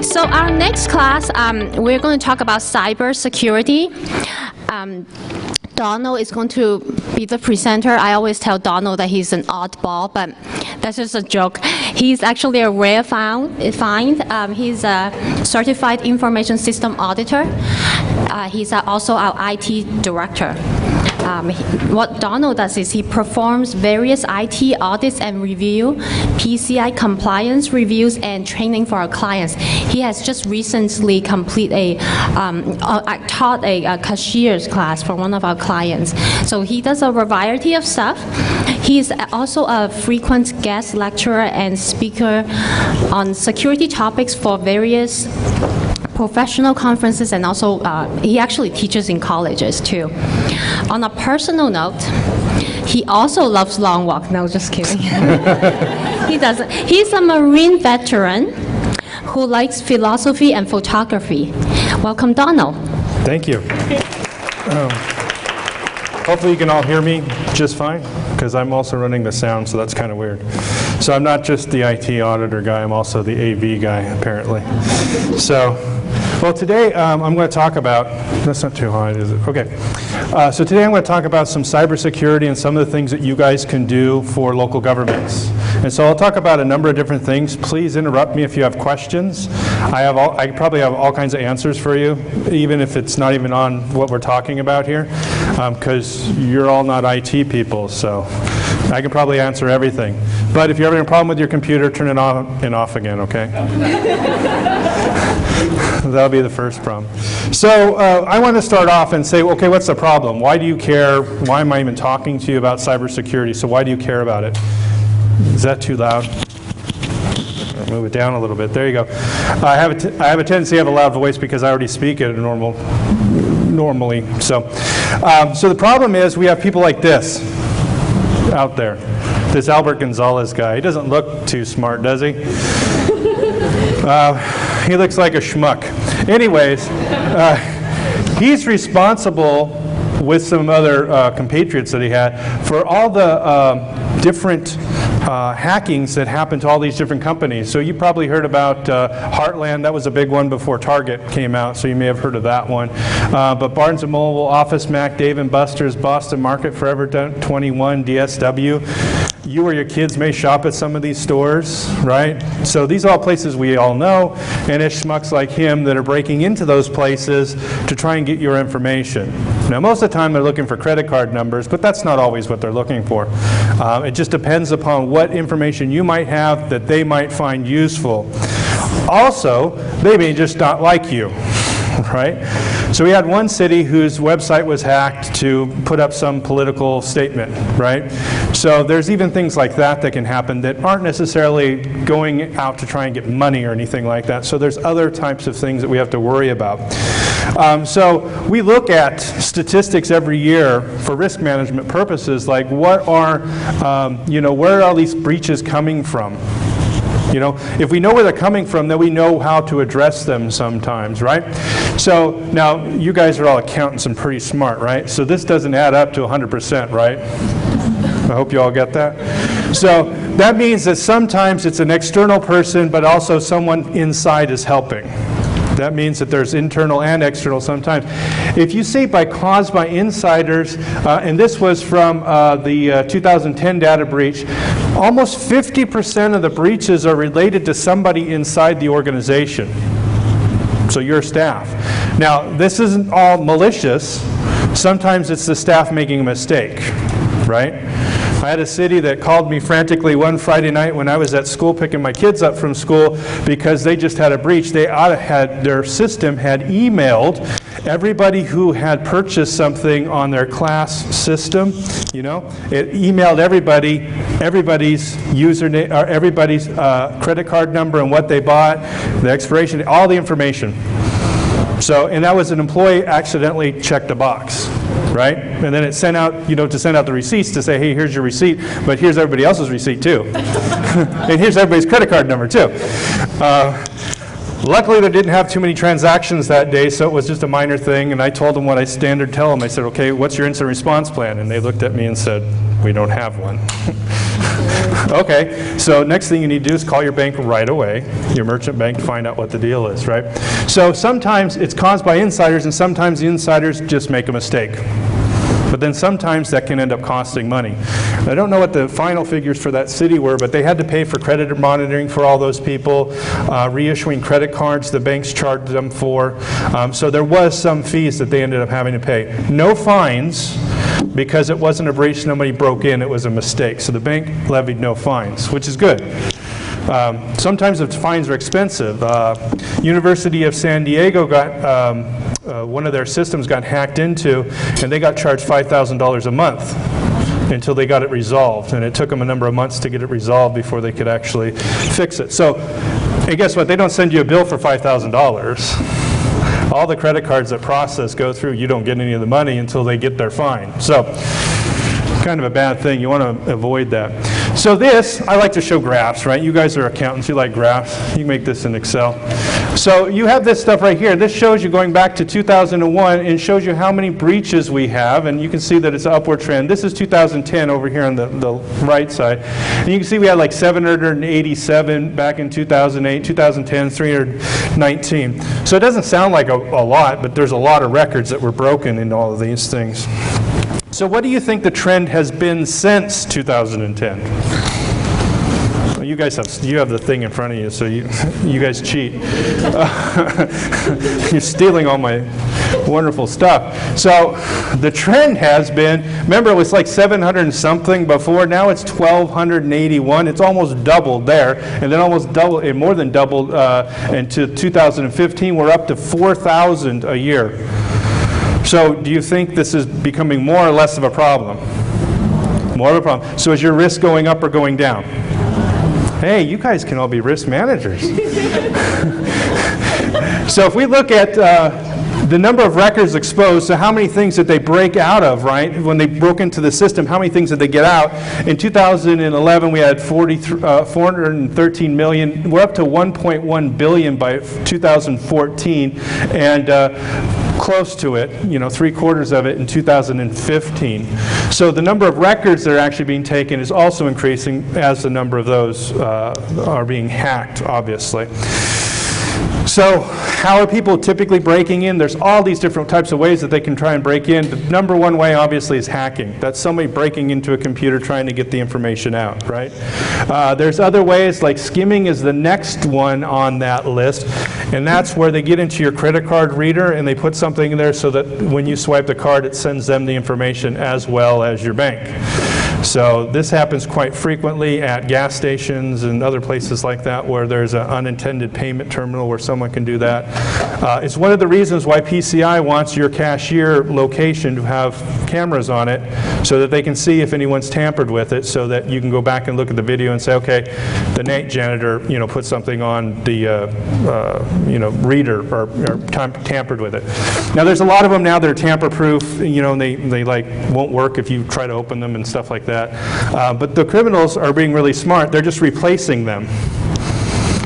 So our next class, we're going to talk about cybersecurity. Donald is going to be the presenter. I always tell Donald that he's an oddball, but that's just a joke. He's actually a rare find. He's a certified information system auditor. He's also our IT director. What Donald does is he performs various IT audits and review, PCI compliance reviews, and training for our clients. He has just recently taught a cashier's class for one of our clients. So he does a variety of stuff. He's also a frequent guest lecturer and speaker on security topics for various professional conferences, and also he actually teaches in colleges too. On a personal note, he also loves long walk. No, just kidding. He doesn't. He's a Marine veteran who likes philosophy and photography. Welcome, Donald. Thank you. Hopefully you can all hear me just fine, because I'm also running the sound, so that's kind of weird. So I'm not just the IT auditor guy, I'm also the AV guy, apparently. So, well, today I'm going to talk about, that's not too high, is it? Okay. So today I'm going to talk about some cybersecurity and some of the things that you guys can do for local governments. And so I'll talk about a number of different things. Please interrupt me if you have questions. I probably have all kinds of answers for you, even if it's not even on what we're talking about here, because you're all not IT people, so I can probably answer everything. But if you're having a problem with your computer, turn it on and off again, okay? That'll be the first problem. So I want to start off and say, okay, what's the problem? Why do you care? Why am I even talking to you about cybersecurity? So why do you care about it? Is that too loud? I'll move it down a little bit. There you go. I have a tendency to have a loud voice because I already speak it normally. So the problem is we have people like this out there. This Albert Gonzalez guy. He doesn't look too smart, does he? He looks like a schmuck. Anyways, he's responsible with some other compatriots that he had for all the different hackings that happened to all these different companies. So you probably heard about Heartland. That was a big one before Target came out, so you may have heard of that one. But Barnes & Noble, Office Mac, Dave & Buster's, Boston Market, Forever 21, DSW. You or your kids may shop at some of these stores, right? So these are all places we all know, and it's schmucks like him that are breaking into those places to try and get your information. Now, most of the time they're looking for credit card numbers, but that's not always what they're looking for. It just depends upon what information you might have that they might find useful. Also, they may just not like you, right? So we had one city whose website was hacked to put up some political statement, right? So there's even things like that that can happen that aren't necessarily going out to try and get money or anything like that. So there's other types of things that we have to worry about. So we look at statistics every year for risk management purposes, like what are, where are all these breaches coming from? You know, if we know where they're coming from, then we know how to address them sometimes, right? So now you guys are all accountants and pretty smart, right? So this doesn't add up to 100%, right? I hope you all get that. So that means that sometimes it's an external person, but also someone inside is helping. That means that there's internal and external sometimes. If you say caused by insiders, and this was from the 2010 data breach, almost 50% of the breaches are related to somebody inside the organization. So your staff. Now, this isn't all malicious. Sometimes it's the staff making a mistake, right? I had a city that called me frantically one Friday night when I was at school picking my kids up from school because they just had a breach. Their system had emailed everybody who had purchased something on their class system. You know, it emailed everybody's username, or everybody's credit card number and what they bought, the expiration, all the information. So, and that was an employee accidentally checked a box, right? And then it sent out, to send out the receipts to say, hey, here's your receipt, but here's everybody else's receipt too. And here's everybody's credit card number too. Luckily, they didn't have too many transactions that day, so it was just a minor thing, and I told them what I standard tell them. I said, okay, what's your incident response plan? And they looked at me and said, we don't have one. Okay, so next thing you need to do is call your bank right away, your merchant bank, to find out what the deal is, right? So sometimes it's caused by insiders, and sometimes the insiders just make a mistake. But then sometimes that can end up costing money. I don't know what the final figures for that city were, but they had to pay for credit monitoring for all those people, reissuing credit cards the banks charged them for. So there was some fees that they ended up having to pay. No fines, because it wasn't a breach, nobody broke in, it was a mistake. So the bank levied no fines, which is good. Sometimes the fines are expensive. University of San Diego got, one of their systems got hacked into, and they got charged $5,000 a month until they got it resolved. And it took them a number of months to get it resolved before they could actually fix it. So, and guess what? They don't send you a bill for $5,000. All the credit cards that process go through, you don't get any of the money until they get their fine. So, kind of a bad thing. You want to avoid that. So this, I like to show graphs, right? You guys are accountants, you like graphs. You can make this in Excel. So you have this stuff right here. This shows you going back to 2001 and shows you how many breaches we have, and you can see that it's an upward trend. This is 2010 over here on the right side. And you can see we had like 787 back in 2008, 2010, 319. So it doesn't sound like a lot, but there's a lot of records that were broken in all of these things. So what do you think the trend has been since 2010? Well, you guys have the thing in front of you, so you guys cheat. You're stealing all my wonderful stuff. So the trend has been, remember it was like 700 and something before, now it's 1,281. It's almost doubled there, and then almost doubled, and more than doubled into 2015. We're up to 4,000 a year. So do you think this is becoming more or less of a problem? More of a problem. So is your risk going up or going down? Hey, you guys can all be risk managers. So if we look at the number of records exposed, so how many things did they break out of, right? When they broke into the system, how many things did they get out? In 2011, we had 413 million. We're up to 1.1 billion by 2014, and close to it, you know, 3/4 of it in 2015. So the number of records that are actually being taken is also increasing as the number of those are being hacked, obviously. So how are people typically breaking in? There's all these different types of ways that they can try and break in. The number one way, obviously, is hacking. That's somebody breaking into a computer trying to get the information out, right? There's other ways, like skimming is the next one on that list, and that's where they get into your credit card reader and they put something in there so that when you swipe the card, it sends them the information as well as your bank. So this happens quite frequently at gas stations and other places like that where there's an unintended payment terminal where someone can do that. It's one of the reasons why PCI wants your cashier location to have cameras on it so that they can see if anyone's tampered with it, so that you can go back and look at the video and say, okay, the night janitor, you know, put something on the you know, reader or tampered with it. Now there's a lot of them now that are tamper-proof, you know, and they like won't work if you try to open them and stuff like that. But the criminals are being really smart. They're just replacing them.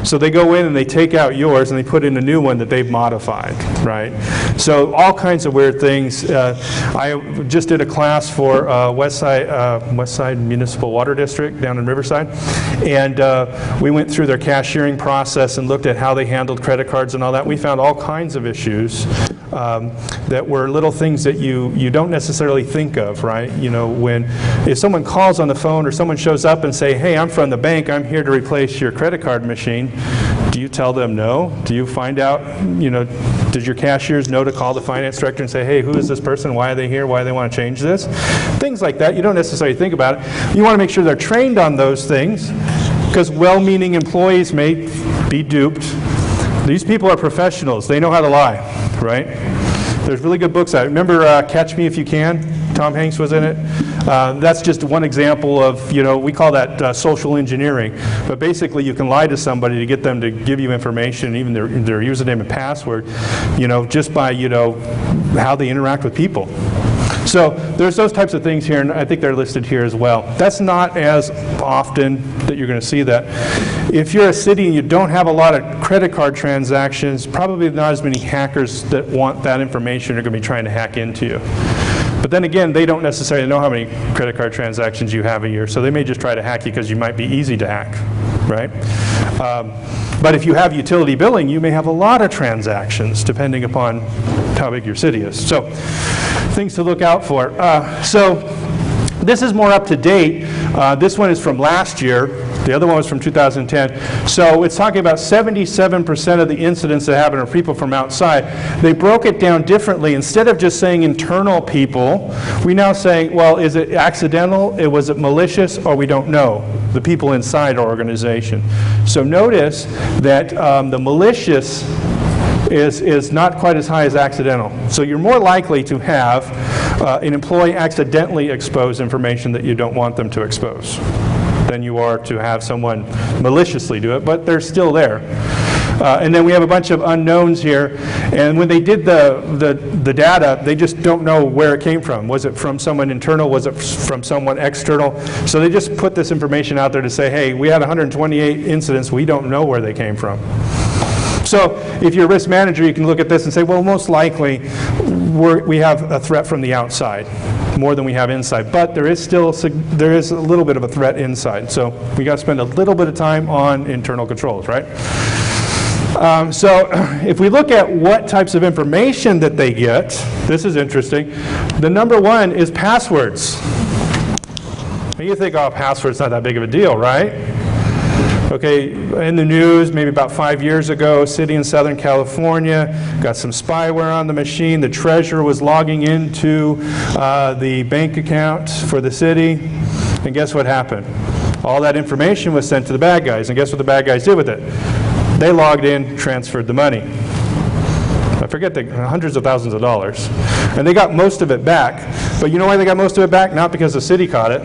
So they go in and they take out yours and they put in a new one that they've modified, right? So all kinds of weird things. I just did a class for West Side Municipal Water District down in Riverside, and we went through their cashiering process and looked at how they handled credit cards and all that. We found all kinds of issues that were little things that you don't necessarily think of, right? You know, if someone calls on the phone or someone shows up and say, hey, I'm from the bank, I'm here to replace your credit card machine, do you tell them no? Do you find out, you know, does your cashiers know to call the finance director and say, hey, who is this person? Why are they here? Why do they want to change this? Things like that. You don't necessarily think about it. You want to make sure they're trained on those things, because well-meaning employees may be duped. These people are professionals. They know how to lie, right? There's really good books out. Remember Catch Me If You Can? Tom Hanks was in it. That's just one example of, you know, we call that social engineering. But basically, you can lie to somebody to get them to give you information, even their username and password, you know, just by, you know, how they interact with people. So there's those types of things here, and I think they're listed here as well. That's not as often that you're going to see that. If you're a city and you don't have a lot of credit card transactions, probably not as many hackers that want that information are going to be trying to hack into you. But then again, they don't necessarily know how many credit card transactions you have a year, so they may just try to hack you because you might be easy to hack, right? But if you have utility billing, you may have a lot of transactions depending upon how big your city is. So things to look out for. So this is more up to date. This one is from last year. The other one was from 2010. So it's talking about 77% of the incidents that happen are people from outside. They broke it down differently. Instead of just saying internal people, we now say, well, is it accidental? Was it malicious? Or we don't know. The people inside our organization. So notice that the malicious is not quite as high as accidental. So you're more likely to have an employee accidentally expose information that you don't want them to expose than you are to have someone maliciously do it, but they're still there. And then we have a bunch of unknowns here, and when they did the data, they just don't know where it came from. Was it from someone internal? Was it from someone external? So they just put this information out there to say, hey, we had 128 incidents, we don't know where they came from. So if you're a risk manager, you can look at this and say, well, most likely we have a threat from the outside more than we have inside. But there is a little bit of a threat inside. So we got to spend a little bit of time on internal controls, right? So if we look at what types of information that they get, this is interesting. The number one is passwords. You think, oh, password's not that big of a deal, right? Okay, in the news, maybe about 5 years ago, a city in Southern California got some spyware on the machine. The treasurer was logging into the bank account for the city, and guess what happened? All that information was sent to the bad guys, and guess what the bad guys did with it? They logged in, transferred the money. I forget, hundreds of thousands of dollars. And they got most of it back. But you know why they got most of it back? Not because the city caught it.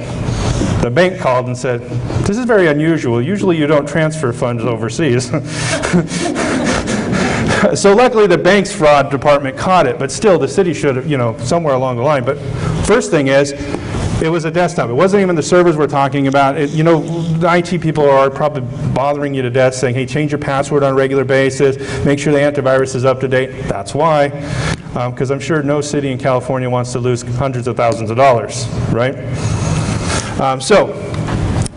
The bank called and said, this is very unusual. Usually you don't transfer funds overseas. So luckily the bank's fraud department caught it, but still the city should have, somewhere along the line. But first thing is, it was a desktop. It wasn't even the servers we're talking about. The IT people are probably bothering you to death saying, hey, change your password on a regular basis, make sure the antivirus is up to date. That's why. Because I'm sure no city in California wants to lose hundreds of thousands of dollars, right? So,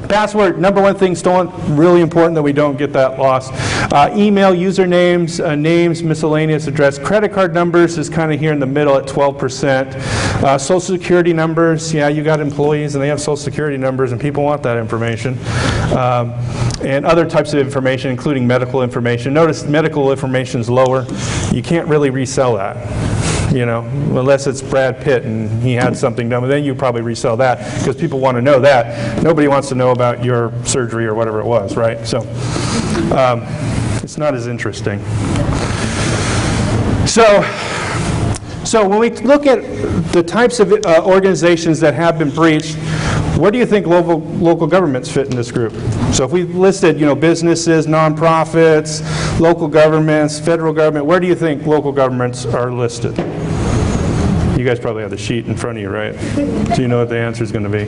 password, number one thing stolen, really important that we don't get that lost. Email, usernames, names, miscellaneous address. Credit card numbers is kind of here in the middle at 12%. Social Security numbers, yeah, you got employees and they have Social Security numbers and people want that information. And other types of information, including medical information. Notice medical information is lower. You can't really resell that. Unless it's Brad Pitt and he had something done, but then you probably resell that because people want to know that. Nobody wants to know about your surgery or whatever it was, right? So it's not as interesting. So when we look at the types of organizations that have been breached, where do you think local governments fit in this group? So if we listed, businesses, nonprofits, local governments, federal government, where do you think local governments are listed? You guys probably have the sheet in front of you, right? So you know what the answer is going to be.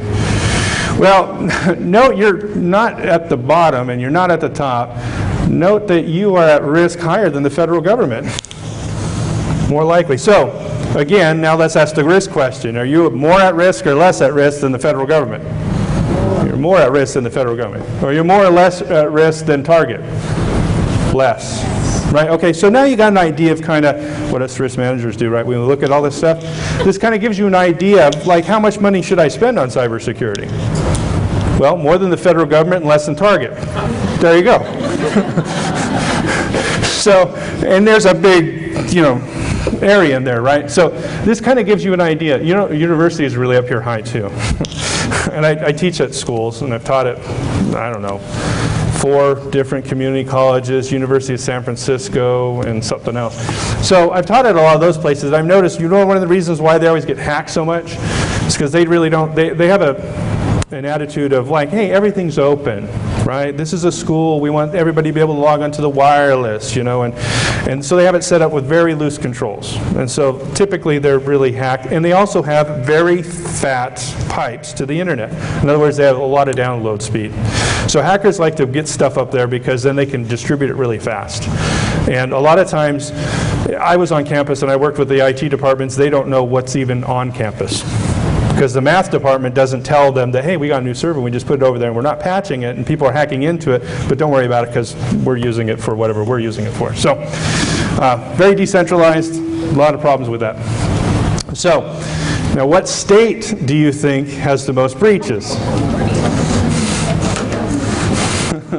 Well, note you're not at the bottom and you're not at the top. Note that you are at risk higher than the federal government. More likely. So, again, now let's ask the risk question. Are you more at risk or less at risk than the federal government? You're more at risk than the federal government. Or you're more or less at risk than Target? Less. Right? Okay, so now you got an idea of kind of what us risk managers do, right? When we look at all this stuff, this kind of gives you an idea of like how much money should I spend on cybersecurity? Well, more than the federal government and less than Target. There you go. So, and there's a big, area in there, right? So this kind of gives you an idea. University is really up here high too. And I teach at schools, and I've taught at, 4 different community colleges, University of San Francisco, and something else. So I've taught at a lot of those places. I've noticed, one of the reasons why they always get hacked so much is because they really don't, they have an attitude of like, hey, everything's open, right? This is a school, we want everybody to be able to log onto the wireless, and so they have it set up with very loose controls. And so typically they're really hacked, and they also have very fat pipes to the internet. In other words, they have a lot of download speed. So hackers like to get stuff up there because then they can distribute it really fast. And a lot of times, I was on campus and I worked with the IT departments, they don't know what's even on campus. Because the math department doesn't tell them that, hey, we got a new server, we just put it over there and we're not patching it and people are hacking into it, but don't worry about it because we're using it for whatever we're using it for. So, very decentralized, a lot of problems with that. So, now what state do you think has the most breaches?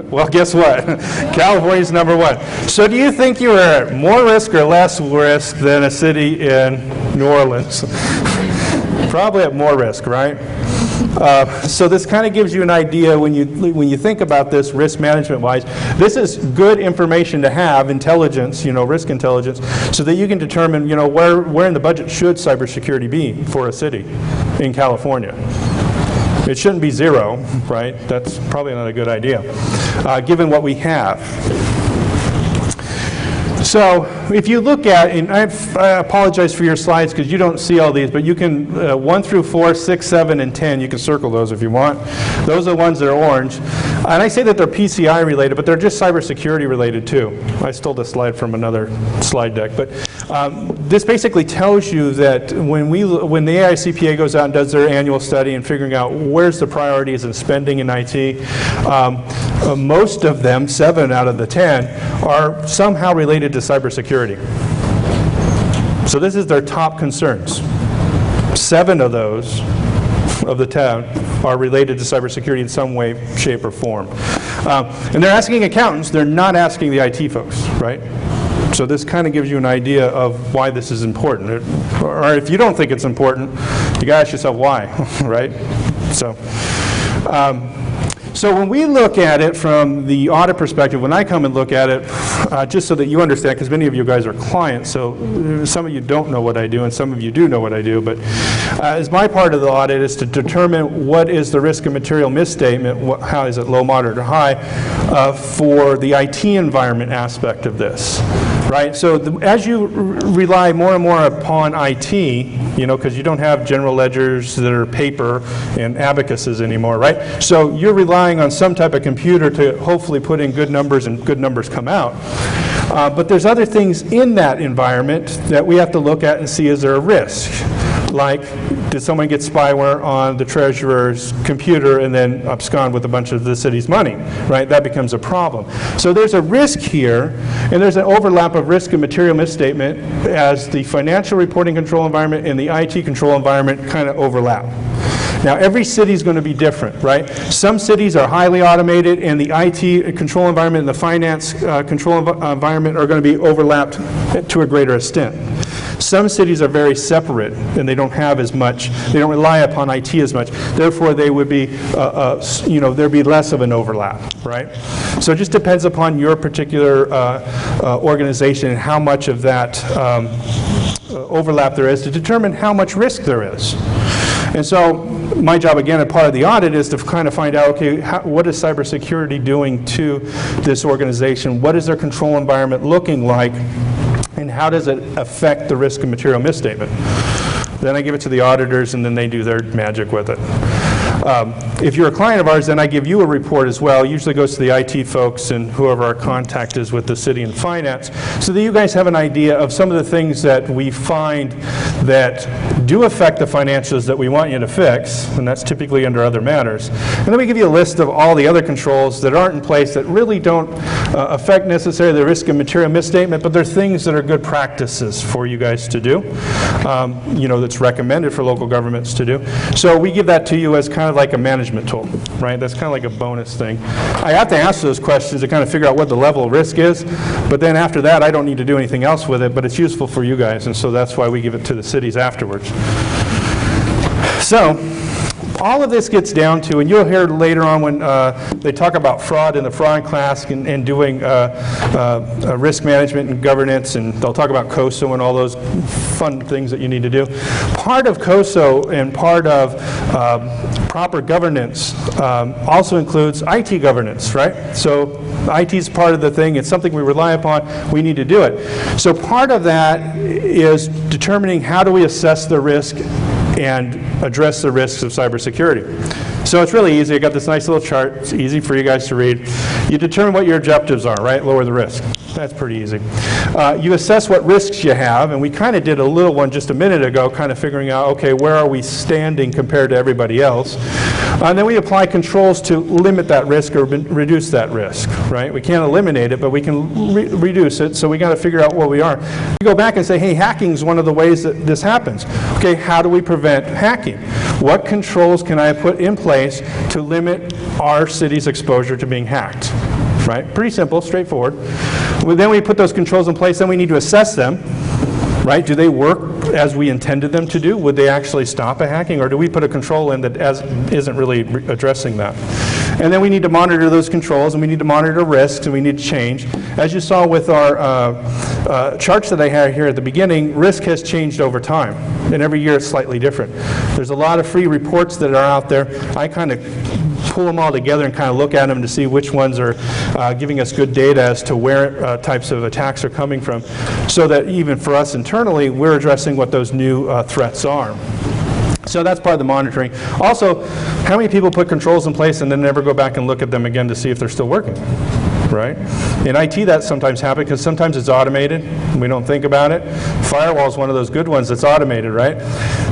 Well, guess what? California's number one. So do you think you are at more risk or less risk than a city in New Orleans? Probably at more risk, right? So this kind of gives you an idea when you think about this risk management-wise. This is good information to have, intelligence, risk intelligence, so that you can determine, where in the budget should cybersecurity be for a city in California. It shouldn't be zero, right? That's probably not a good idea, given what we have. So if you look at, and I apologize for your slides because you don't see all these, but you can, 1 through 4, 6, 7, and 10, you can circle those if you want. Those are the ones that are orange. And I say that they're PCI related, but they're just cybersecurity related too. I stole this slide from another slide deck. But this basically tells you that when the AICPA goes out and does their annual study and figuring out where's the priorities in spending in IT, most of them, 7 out of the 10, are somehow related to cybersecurity. So this is their top concerns. 7 of those, of the 10, are related to cybersecurity in some way, shape, or form. And they're asking accountants, they're not asking the IT folks, right? So this kind of gives you an idea of why this is important. Or if you don't think it's important, you gotta ask yourself why, right? So when we look at it from the audit perspective, when I come and look at it, just so that you understand, because many of you guys are clients, so some of you don't know what I do and some of you do know what I do, but as my part of the audit is to determine what is the risk of material misstatement, how is it low, moderate, or high, for the IT environment aspect of this. Right, so as you rely more and more upon IT, because you don't have general ledgers that are paper and abacuses anymore, right? So you're relying on some type of computer to hopefully put in good numbers and good numbers come out. But there's other things in that environment that we have to look at and see, is there a risk? Like, did someone get spyware on the treasurer's computer and then abscond with a bunch of the city's money, right? That becomes a problem. So there's a risk here, and there's an overlap of risk and material misstatement as the financial reporting control environment and the IT control environment kind of overlap. Now, every city is going to be different, right? Some cities are highly automated, and the IT control environment and the finance control environment are going to be overlapped to a greater extent. Some cities are very separate, and they don't have as much, they don't rely upon IT as much. Therefore, they would be, there'd be less of an overlap, right? So it just depends upon your particular organization and how much of that overlap there is to determine how much risk there is. And so my job, again, a part of the audit is to kind of find out, okay, what is cybersecurity doing to this organization? What is their control environment looking like? And how does it affect the risk of material misstatement? Then I give it to the auditors, and then they do their magic with it. If you're a client of ours, then I give you a report as well. It usually goes to the IT folks and whoever our contact is with the city and finance, so that you guys have an idea of some of the things that we find that do affect the financials that we want you to fix, and that's typically under other matters. And then we give you a list of all the other controls that aren't in place that really don't affect necessarily the risk of material misstatement, but they're things that are good practices for you guys to do, that's recommended for local governments to do. So we give that to you as kind of like a management tool, right? That's kind of like a bonus thing. I have to ask those questions to kind of figure out what the level of risk is, but then after that I don't need to do anything else with it, but it's useful for you guys, and so that's why we give it to the cities afterwards. So all of this gets down to, and you'll hear later on when they talk about fraud in the fraud class and doing risk management and governance, and they'll talk about COSO and all those fun things that you need to do. Part of COSO and part of proper governance also includes IT governance, right? So IT is part of the thing. It's something we rely upon. We need to do it. So part of that is determining how do we assess the risk and address the risks of cybersecurity. So it's really easy. I got this nice little chart. It's easy for you guys to read. You determine what your objectives are, right? Lower the risk. That's pretty easy. You assess what risks you have, and we kind of did a little one just a minute ago, kind of figuring out, okay, where are we standing compared to everybody else? And then we apply controls to limit that risk or reduce that risk, right? We can't eliminate it, but we can reduce it, so we got to figure out what we are. You go back and say, hey, hacking is one of the ways that this happens. Okay, how do we prevent hacking? What controls can I put in place to limit our city's exposure to being hacked? Right? Pretty simple, straightforward. Well, then we put those controls in place, then we need to assess them. Right? Do they work as we intended them to do? Would they actually stop a hacking, or do we put a control in that isn't really addressing that? And then we need to monitor those controls, and we need to monitor risks, and we need to change. As you saw with our charts that I had here at the beginning, risk has changed over time, and every year it's slightly different. There's a lot of free reports that are out there. I kind of pull them all together and kind of look at them to see which ones are giving us good data as to where types of attacks are coming from, so that even for us internally, we're addressing what those new threats are. So that's part of the monitoring. Also, how many people put controls in place and then never go back and look at them again to see if they're still working? Right? In IT, that sometimes happens because sometimes it's automated and we don't think about it. Firewall is one of those good ones that's automated, right?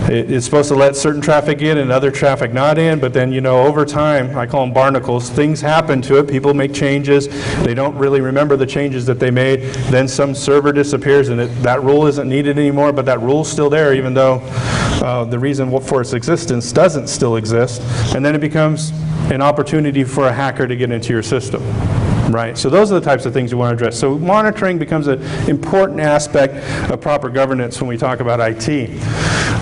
It's supposed to let certain traffic in and other traffic not in, but then, you know, over time, I call them barnacles, things happen to it, people make changes, they don't really remember the changes that they made, then some server disappears and that rule isn't needed anymore, but that rule's still there even though the reason for its existence doesn't still exist, and then it becomes an opportunity for a hacker to get into your system. Right, so those are the types of things you want to address. So monitoring becomes an important aspect of proper governance when we talk about IT.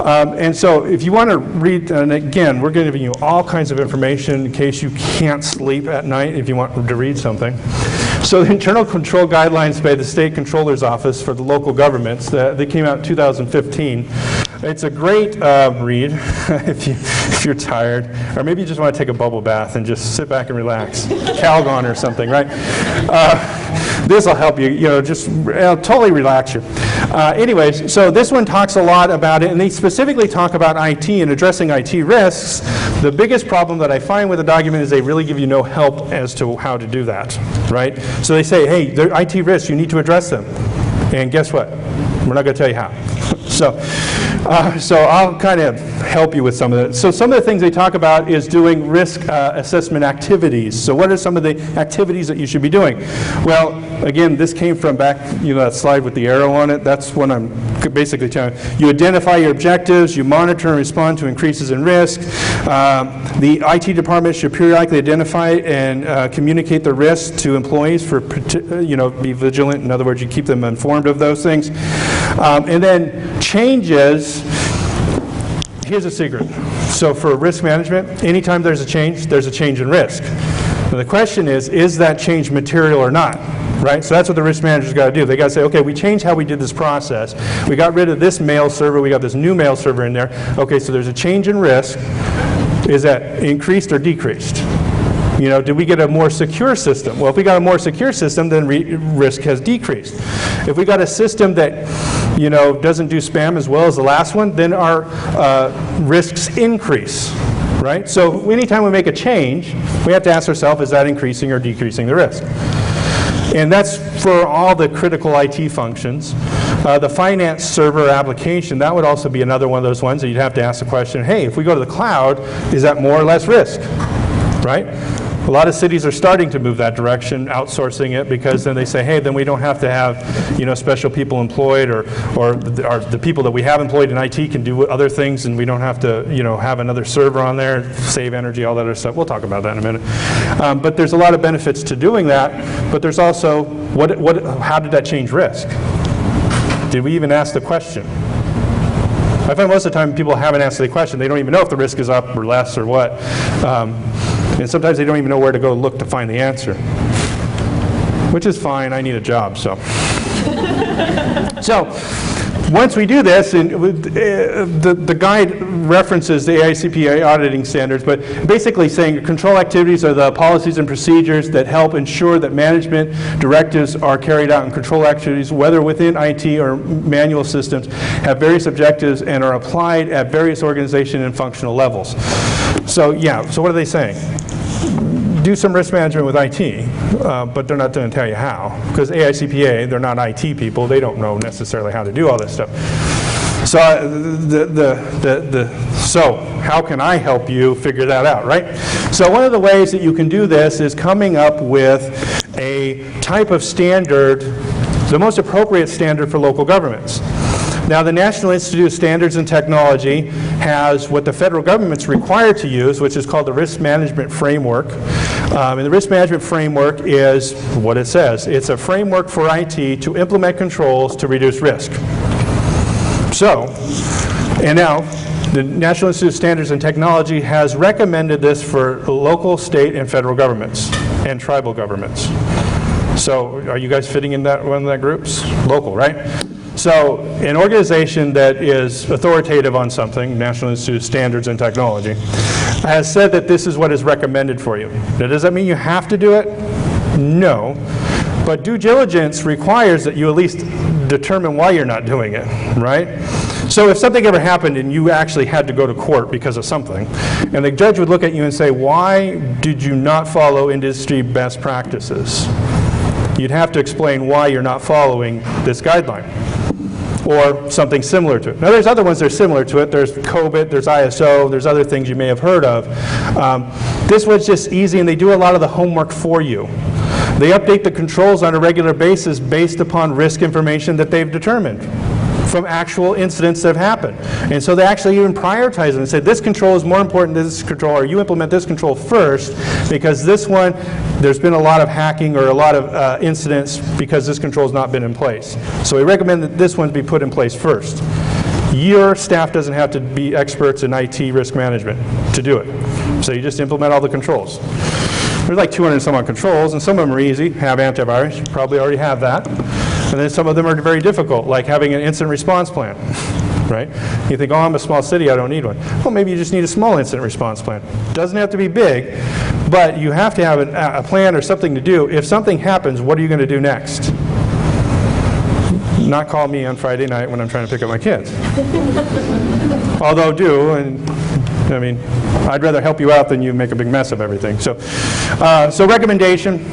And so if you want to read, and again, we're giving you all kinds of information in case you can't sleep at night if you want to read something. So the internal control guidelines by the State Controller's Office for the local governments, they came out in 2015. It's a great read if you're tired, or maybe you just want to take a bubble bath and just sit back and relax. Calgon or something, right? This will help you, just totally relax you. Anyways, so this one talks a lot about it, and they specifically talk about IT and addressing IT risks. The biggest problem that I find with the document is they really give you no help as to how to do that, right? So they say, hey, they're IT risks, you need to address them. And guess what? We're not going to tell you how. So I'll kind of help you with some of that. So some of the things they talk about is doing risk assessment activities. So what are some of the activities that you should be doing? Well, again, this came from back, that slide with the arrow on it. That's what I'm basically telling you. You identify your objectives, you monitor and respond to increases in risk. The IT department should periodically identify and communicate the risks to employees for, be vigilant. In other words, you keep them informed of those things. And then changes, here's a secret. So for risk management, anytime there's a change in risk. Now the question is that change material or not? Right? So that's what the risk manager's got to do. They got to say, okay, we changed how we did this process. We got rid of this mail server. We got this new mail server in there. Okay, so there's a change in risk. Is that increased or decreased? Did we get a more secure system? Well, if we got a more secure system, then risk has decreased. If we got a system that, doesn't do spam as well as the last one, then our risks increase, right? So anytime we make a change, we have to ask ourselves, is that increasing or decreasing the risk? And that's for all the critical IT functions. The finance server application, that would also be another one of those ones that you'd have to ask the question, hey, if we go to the cloud, is that more or less risk, right? A lot of cities are starting to move that direction, outsourcing it, because then they say, hey, then we don't have to have, special people employed, or the people that we have employed in IT can do other things, and we don't have to, have another server on there, save energy, all that other stuff. We'll talk about that in a minute. But there's a lot of benefits to doing that, but there's also, how did that change risk? Did we even ask the question? I find most of the time people haven't asked the question. They don't even know if the risk is up or less or what. And sometimes they don't even know where to go look to find the answer, which is fine. I need a job, so. So Once we do this, and the guide references the AICPA auditing standards, but basically saying control activities are the policies and procedures that help ensure that management directives are carried out, and control activities, whether within IT or manual systems, have various objectives and are applied at various organization and functional levels. So yeah, so what are they saying? Do some risk management with IT, but they're not going to tell you how. Because AICPA, they're not IT people. They don't know necessarily how to do all this stuff. So, so how can I help you figure that out, right? So one of the ways that you can do this is coming up with a type of standard, the most appropriate standard for local governments. Now, the National Institute of Standards and Technology has what the federal government's required to use, which is called the Risk Management Framework. And the Risk Management Framework is what it says. It's a framework for IT to implement controls to reduce risk. So, and now, the National Institute of Standards and Technology has recommended this for local, state, and federal governments, and tribal governments. So, are you guys fitting in that one of that groups? Local, right? So, an organization that is authoritative on something, National Institute of Standards and Technology, has said that this is what is recommended for you. Now, does that mean you have to do it? No. But due diligence requires that you at least determine why you're not doing it, right? So if something ever happened and you actually had to go to court because of something, and the judge would look at you and say, why did you not follow industry best practices? You'd have to explain why you're not following this guideline, or something similar to it. Now there's other ones that are similar to it. There's COBIT, there's ISO, there's other things you may have heard of. This one's just easy, and they do a lot of the homework for you. They update the controls on a regular basis based upon risk information that they've determined from actual incidents that have happened. And so they actually even prioritize them and say, this control is more important than this control, or you implement this control first, because this one, there's been a lot of hacking or a lot of incidents because this control has not been in place. So we recommend that this one be put in place first. Your staff doesn't have to be experts in IT risk management to do it. So you just implement all the controls. There's like 200 and some odd controls, and some of them are easy. Have antivirus, you probably already have that. And then some of them are very difficult, like having an incident response plan, right? You think, oh, I'm a small city, I don't need one. Well, maybe you just need a small incident response plan. Doesn't have to be big, but you have to have a plan or something to do. If something happens, what are you going to do next? Not call me on Friday night when I'm trying to pick up my kids. Although do, and I mean, I'd rather help you out than you make a big mess of everything. So, so recommendation.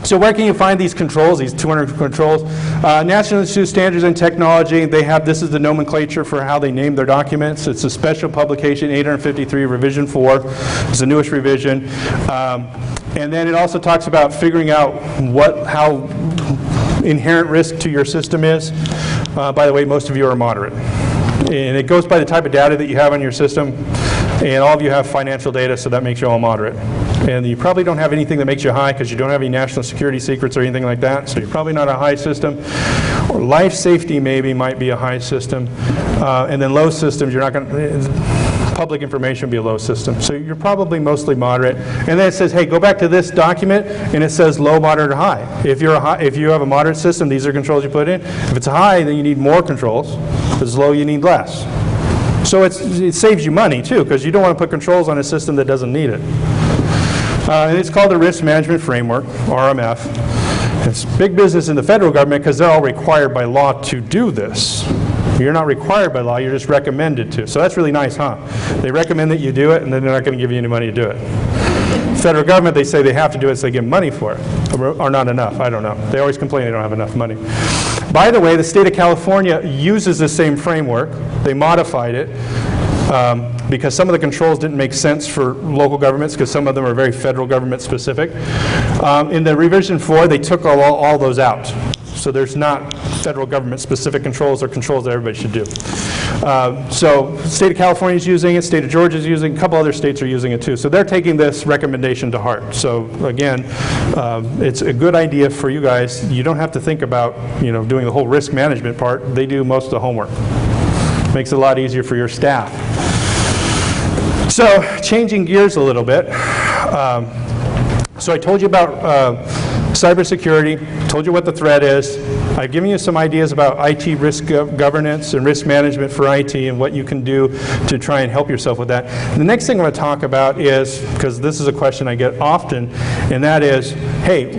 So where can you find these controls, these 200 controls? National Institute of Standards and Technology, they have, this is the nomenclature for how they name their documents. It's a special publication, 853, revision 4. It's the newest revision. And then it also talks about figuring out how inherent risk to your system is. By the way, most of you are moderate. And it goes by the type of data that you have on your system. And all of you have financial data, so that makes you all moderate. And you probably don't have anything that makes you high because you don't have any national security secrets or anything like that, so you're probably not a high system. Or life safety maybe might be a high system. And then low systems, you're not going to, public information would be a low system. So you're probably mostly moderate. And then it says, hey, go back to this document, and it says low, moderate, or high. If you have a moderate system, these are controls you put in. If it's high, then you need more controls. If it's low, you need less. So it saves you money, too, because you don't want to put controls on a system that doesn't need it. And it's called the Risk Management Framework, RMF. It's big business in the federal government because they're all required by law to do this. You're not required by law, you're just recommended to. So that's really nice, huh? They recommend that you do it, and then they're not going to give you any money to do it. Federal government, they say they have to do it, so they give money for it. Or not enough, I don't know. They always complain they don't have enough money. By the way, the state of California uses the same framework. They modified it because some of the controls didn't make sense for local governments because some of them are very federal government specific. In the revision 4, they took all those out. So there's not federal government specific controls or controls that everybody should do. So the state of California is using it, state of Georgia is using it, a couple other states are using it too. So they're taking this recommendation to heart. So again, it's a good idea for you guys. You don't have to think about doing the whole risk management part. They do most of the homework. Makes it a lot easier for your staff. So changing gears a little bit. So I told you about cybersecurity, told you what the threat is. I've given you some ideas about IT risk governance and risk management for IT and what you can do to try and help yourself with that. The next thing I'm going to talk about is, because this is a question I get often, and that is, hey,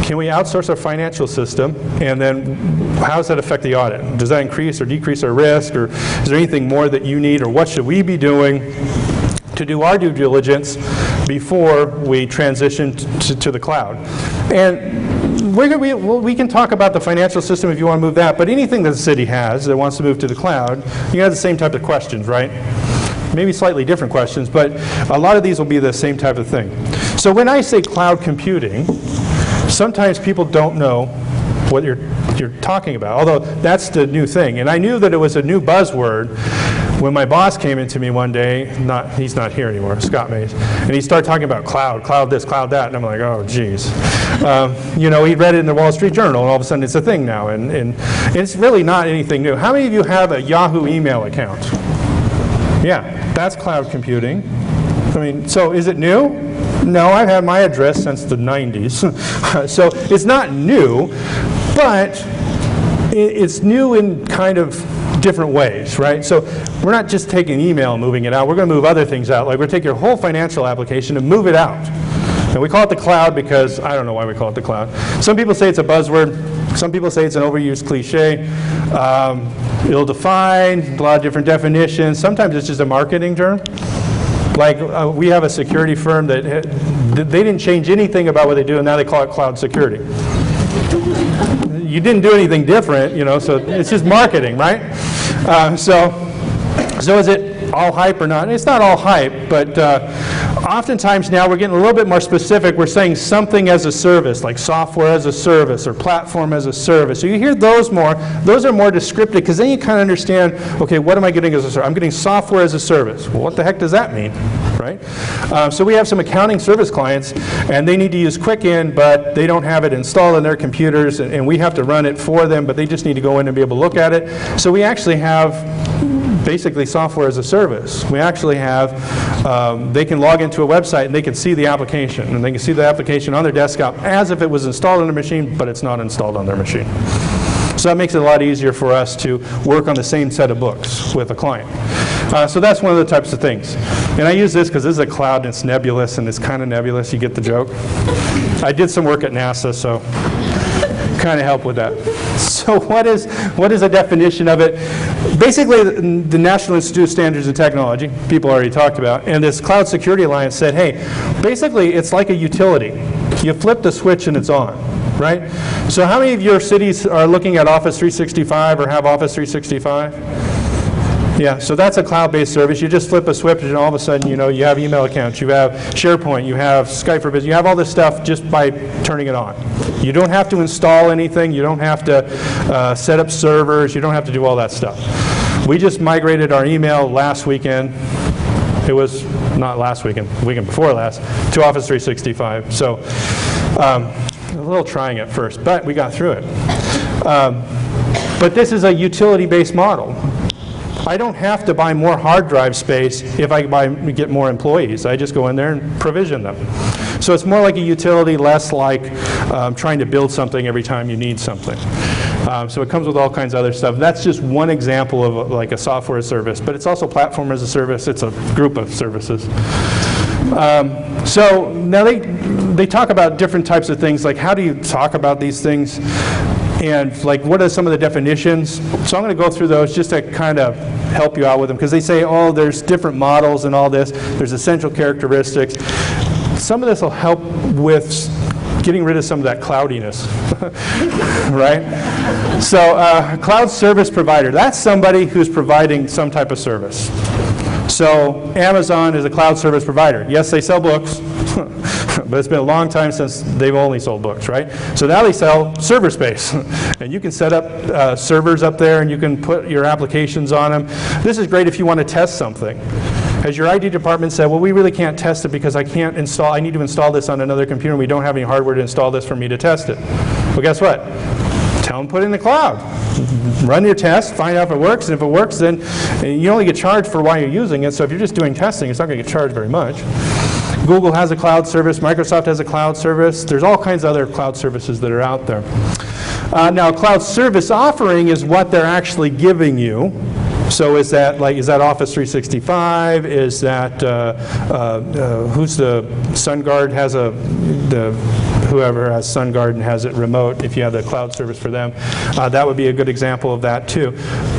can we outsource our financial system, and then how does that affect the audit? Does that increase or decrease our risk, or is there anything more that you need, or what should we be doing to do our due diligence before we transition to the cloud? And we can talk about the financial system if you want to move that, but anything that the city has that wants to move to the cloud, you have the same type of questions, right? Maybe slightly different questions, but a lot of these will be the same type of thing. So when I say cloud computing, sometimes people don't know what you're talking about, although that's the new thing. And I knew that it was a new buzzword when my boss came into me one day, he's not here anymore, Scott Mays, and he started talking about cloud this, cloud that, and I'm like, oh, geez. You know, he read it in the Wall Street Journal, and all of a sudden it's a thing now, and it's really not anything new. How many of you have a Yahoo email account? Yeah, that's cloud computing. I mean, so is it new? No, I've had my address since the 90s. So it's not new, but it's new in kind of different ways, right? So we're not just taking email and moving it out. We're going to move other things out. Like we're taking your whole financial application and move it out. And we call it the cloud because I don't know why we call it the cloud. Some people say it's a buzzword. Some people say it's an overused cliche. Ill-defined, a lot of different definitions. Sometimes it's just a marketing term. Like we have a security firm that they didn't change anything about what they do, and now they call it cloud security. You didn't do anything different, you know, so it's just marketing, right? So is it all hype or not? It's not all hype, but oftentimes now we're getting a little bit more specific. We're saying something as a service, like software as a service or platform as a service. So you hear those more. Those are more descriptive because then you kind of understand, okay, what am I getting as a service? I'm getting software as a service. Well, what the heck does that mean, right? So we have some accounting service clients, and they need to use Quicken, but they don't have it installed on their computers, and we have to run it for them, but they just need to go in and be able to look at it. So we actually have basically software as a service. We actually have, they can log into a website and they can see the application, and they can see the application on their desktop as if it was installed on their machine, but it's not installed on their machine. So that makes it a lot easier for us to work on the same set of books with a client. So that's one of the types of things. And I use this because this is a cloud and it's nebulous, and it's kind of nebulous. You get the joke? I did some work at NASA, so kind of help with that. So what is a definition of it? Basically, the National Institute of Standards and Technology, people already talked about, and this Cloud Security Alliance said, hey, basically it's like a utility. You flip the switch and it's on, right? So how many of your cities are looking at Office 365 or have Office 365? Yeah, so that's a cloud-based service. You just flip a switch and all of a sudden, you know, you have email accounts, you have SharePoint, you have Skype for Business, you have all this stuff just by turning it on. You don't have to install anything, you don't have to set up servers, you don't have to do all that stuff. We just migrated our email last weekend. It was not last weekend, the weekend before last, to Office 365. So a little trying at first, but we got through it. But this is a utility-based model. I don't have to buy more hard drive space if I get more employees. I just go in there and provision them. So it's more like a utility, less like trying to build something every time you need something. So it comes with all kinds of other stuff. That's just one example of like a software service, but it's also platform as a service. It's a group of services. So now they talk about different types of things, like how do you talk about these things? And like, what are some of the definitions? So I'm going to go through those just to kind of help you out with them, because they say, oh, there's different models and all this. There's essential characteristics. Some of this will help with getting rid of some of that cloudiness, right? So cloud service provider, that's somebody who's providing some type of service. So Amazon is a cloud service provider. Yes, they sell books, but it's been a long time since they've only sold books, right? So now they sell server space. And you can set up servers up there, and you can put your applications on them. This is great if you want to test something. Has your IT department said, well, we really can't test it because I need to install this on another computer, and we don't have any hardware to install this for me to test it. Well, guess what? Tell them put it in the cloud. Run your test, find out if it works, and if it works, then you only get charged for why you're using it, so if you're just doing testing, it's not going to get charged very much. Google has a cloud service. Microsoft has a cloud service. There's all kinds of other cloud services that are out there. Now, cloud service offering is what they're actually giving you. So is that Office 365? Is that, who's the SunGard has whoever has SunGard and has it remote, if you have the cloud service for them, that would be a good example of that too.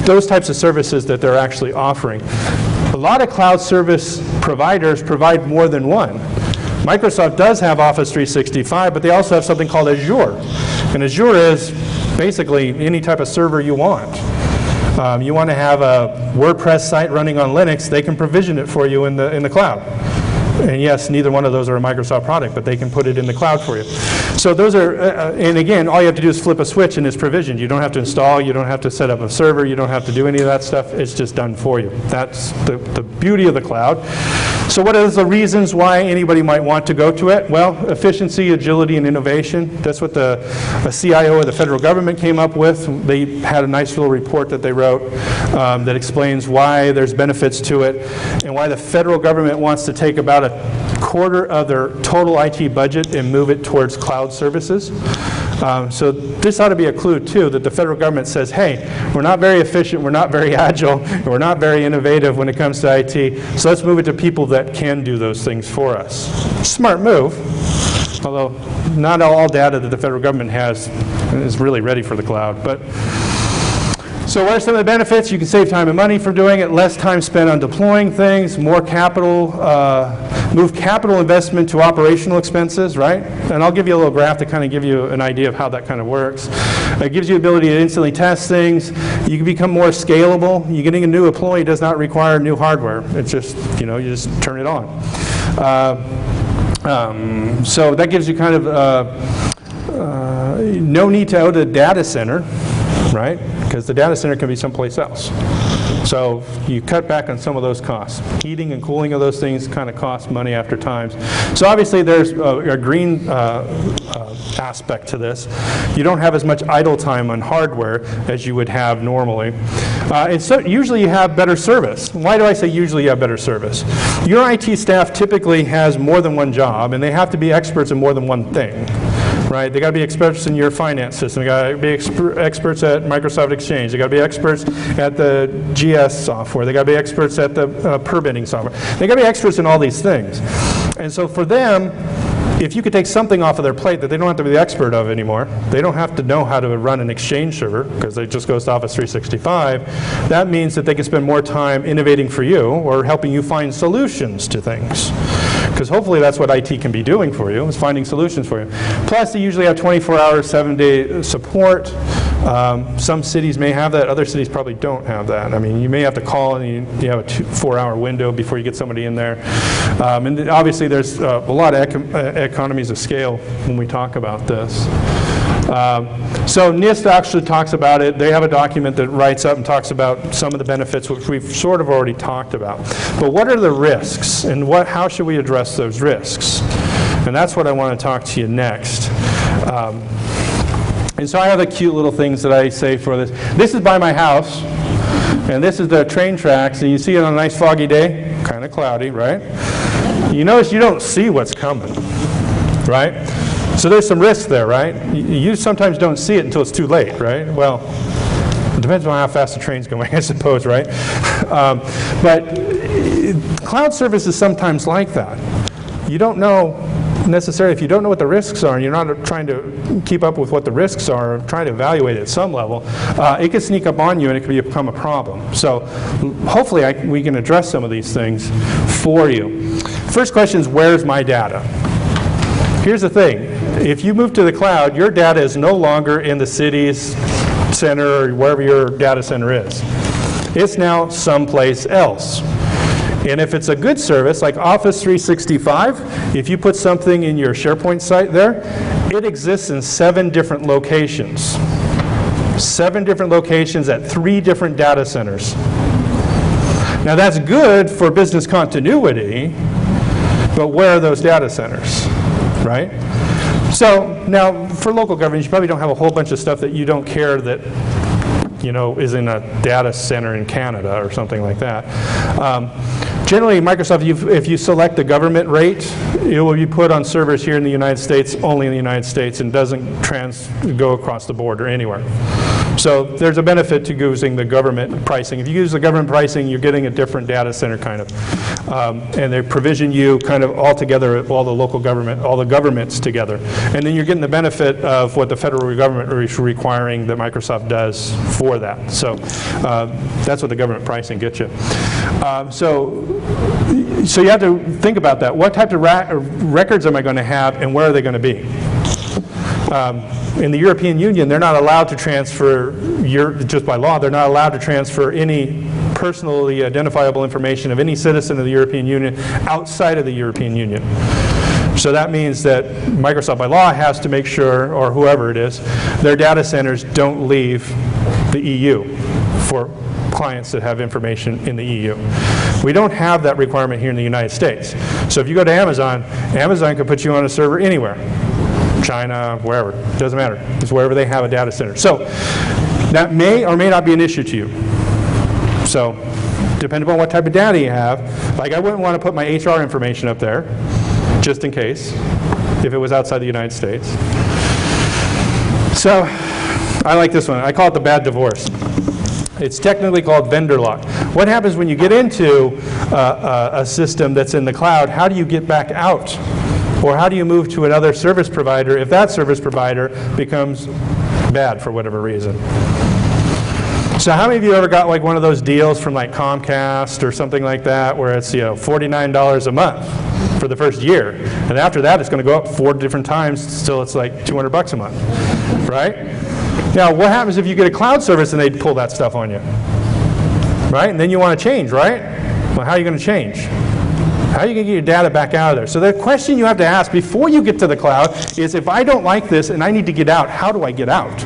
Those types of services that they're actually offering. A lot of cloud service providers provide more than one. Microsoft does have Office 365, but they also have something called Azure. And Azure is basically any type of server you want. You want to have a WordPress site running on Linux, they can provision it for you in the cloud. And yes, neither one of those are a Microsoft product, but they can put it in the cloud for you. So those are, and again, all you have to do is flip a switch and it's provisioned. You don't have to install, you don't have to set up a server, you don't have to do any of that stuff. It's just done for you. That's the beauty of the cloud. So what are the reasons why anybody might want to go to it? Well, efficiency, agility, and innovation. That's what a CIO of the federal government came up with. They had a nice little report that they wrote that explains why there's benefits to it and why the federal government wants to take about a quarter of their total IT budget and move it towards cloud services. So this ought to be a clue too, that the federal government says, hey, we're not very efficient, we're not very agile, and we're not very innovative when it comes to IT, so let's move it to people that can do those things for us. Smart move, although not all data that the federal government has is really ready for the cloud. But so what are some of the benefits? You can save time and money from doing it, less time spent on deploying things, more capital, move capital investment to operational expenses, right? And I'll give you a little graph to kind of give you an idea of how that kind of works. It gives you the ability to instantly test things. You can become more scalable. You getting a new employee does not require new hardware. It's just, you just turn it on. So that gives you kind of no need to own a data center, right? Because the data center can be someplace else. So you cut back on some of those costs. Heating and cooling of those things kind of cost money after times. So obviously there's a green aspect to this. You don't have as much idle time on hardware as you would have normally. And so usually you have better service. Why do I say usually you have better service? Your IT staff typically has more than one job, and they have to be experts in more than one thing. Right? They got to be experts in your finance system. They got to be experts at Microsoft Exchange. They got to be experts at the GS software. They got to be experts at the permitting software. They got to be experts in all these things. And so for them, if you could take something off of their plate that they don't have to be the expert of anymore, they don't have to know how to run an Exchange server because it just goes to Office 365, that means that they can spend more time innovating for you or helping you find solutions to things. Because hopefully that's what IT can be doing for you, is finding solutions for you. Plus, they usually have 24-hour, 7-day support. Some cities may have that. Other cities probably don't have that. I mean, you may have to call and you have a 4-hour window before you get somebody in there. And obviously, there's a lot of economies of scale when we talk about this. So NIST actually talks about it. They have a document that writes up and talks about some of the benefits, which we've sort of already talked about. But what are the risks, and how should we address those risks? And that's what I want to talk to you next. And so I have the cute little things that I say for this. This is by my house, and this is the train tracks, and you see it on a nice foggy day, kind of cloudy, right? You notice you don't see what's coming, right? So there's some risk there, right? You sometimes don't see it until it's too late, right? Well, it depends on how fast the train's going, I suppose, right? But cloud service is sometimes like that. You don't know necessarily, if you don't know what the risks are and you're not trying to keep up with what the risks are, or trying to evaluate it at some level, it can sneak up on you and it can become a problem. So hopefully we can address some of these things for you. First question is, where's my data? Here's the thing. If you move to the cloud, your data is no longer in the city's center or wherever your data center is. It's now someplace else. And if it's a good service, like Office 365, if you put something in your SharePoint site there, it exists in 7 different locations. 7 different locations at 3 different data centers. Now that's good for business continuity, but where are those data centers, right? So now for local governments, you probably don't have a whole bunch of stuff that you don't care that is in a data center in Canada or something like that. Generally, Microsoft, if you select the government rate, it will be put on servers here in the United States, only in the United States, and doesn't go across the board or anywhere. So there's a benefit to using the government pricing. If you use the government pricing, you're getting a different data center kind of. And they provision you kind of all together, all the local government, all the governments together. And then you're getting the benefit of what the federal government is requiring that Microsoft does for that. So that's what the government pricing gets you. So you have to think about that. What type of records am I going to have, and where are they going to be? In the European Union, they're not allowed to transfer, just by law, they're not allowed to transfer any personally identifiable information of any citizen of the European Union outside of the European Union. So that means that Microsoft by law has to make sure, or whoever it is, their data centers don't leave the EU for clients that have information in the EU. We don't have that requirement here in the United States. So if you go to Amazon, Amazon can put you on a server anywhere. China, wherever, doesn't matter. It's wherever they have a data center. So that may or may not be an issue to you. So depending on what type of data you have, like I wouldn't want to put my HR information up there, just in case, if it was outside the United States. So I like this one. I call it the bad divorce. It's technically called vendor lock. What happens when you get into a system that's in the cloud? How do you get back out? Or how do you move to another service provider if that service provider becomes bad for whatever reason? So how many of you ever got like one of those deals from like Comcast or something like that where it's $49 a month for the first year, and after that it's going to go up 4 different times till it's like $200 a month, right? Now what happens if you get a cloud service and they pull that stuff on you, right? And then you want to change, right? Well, how are you going to change? How are you going to get your data back out of there? So the question you have to ask before you get to the cloud is, if I don't like this and I need to get out, how do I get out?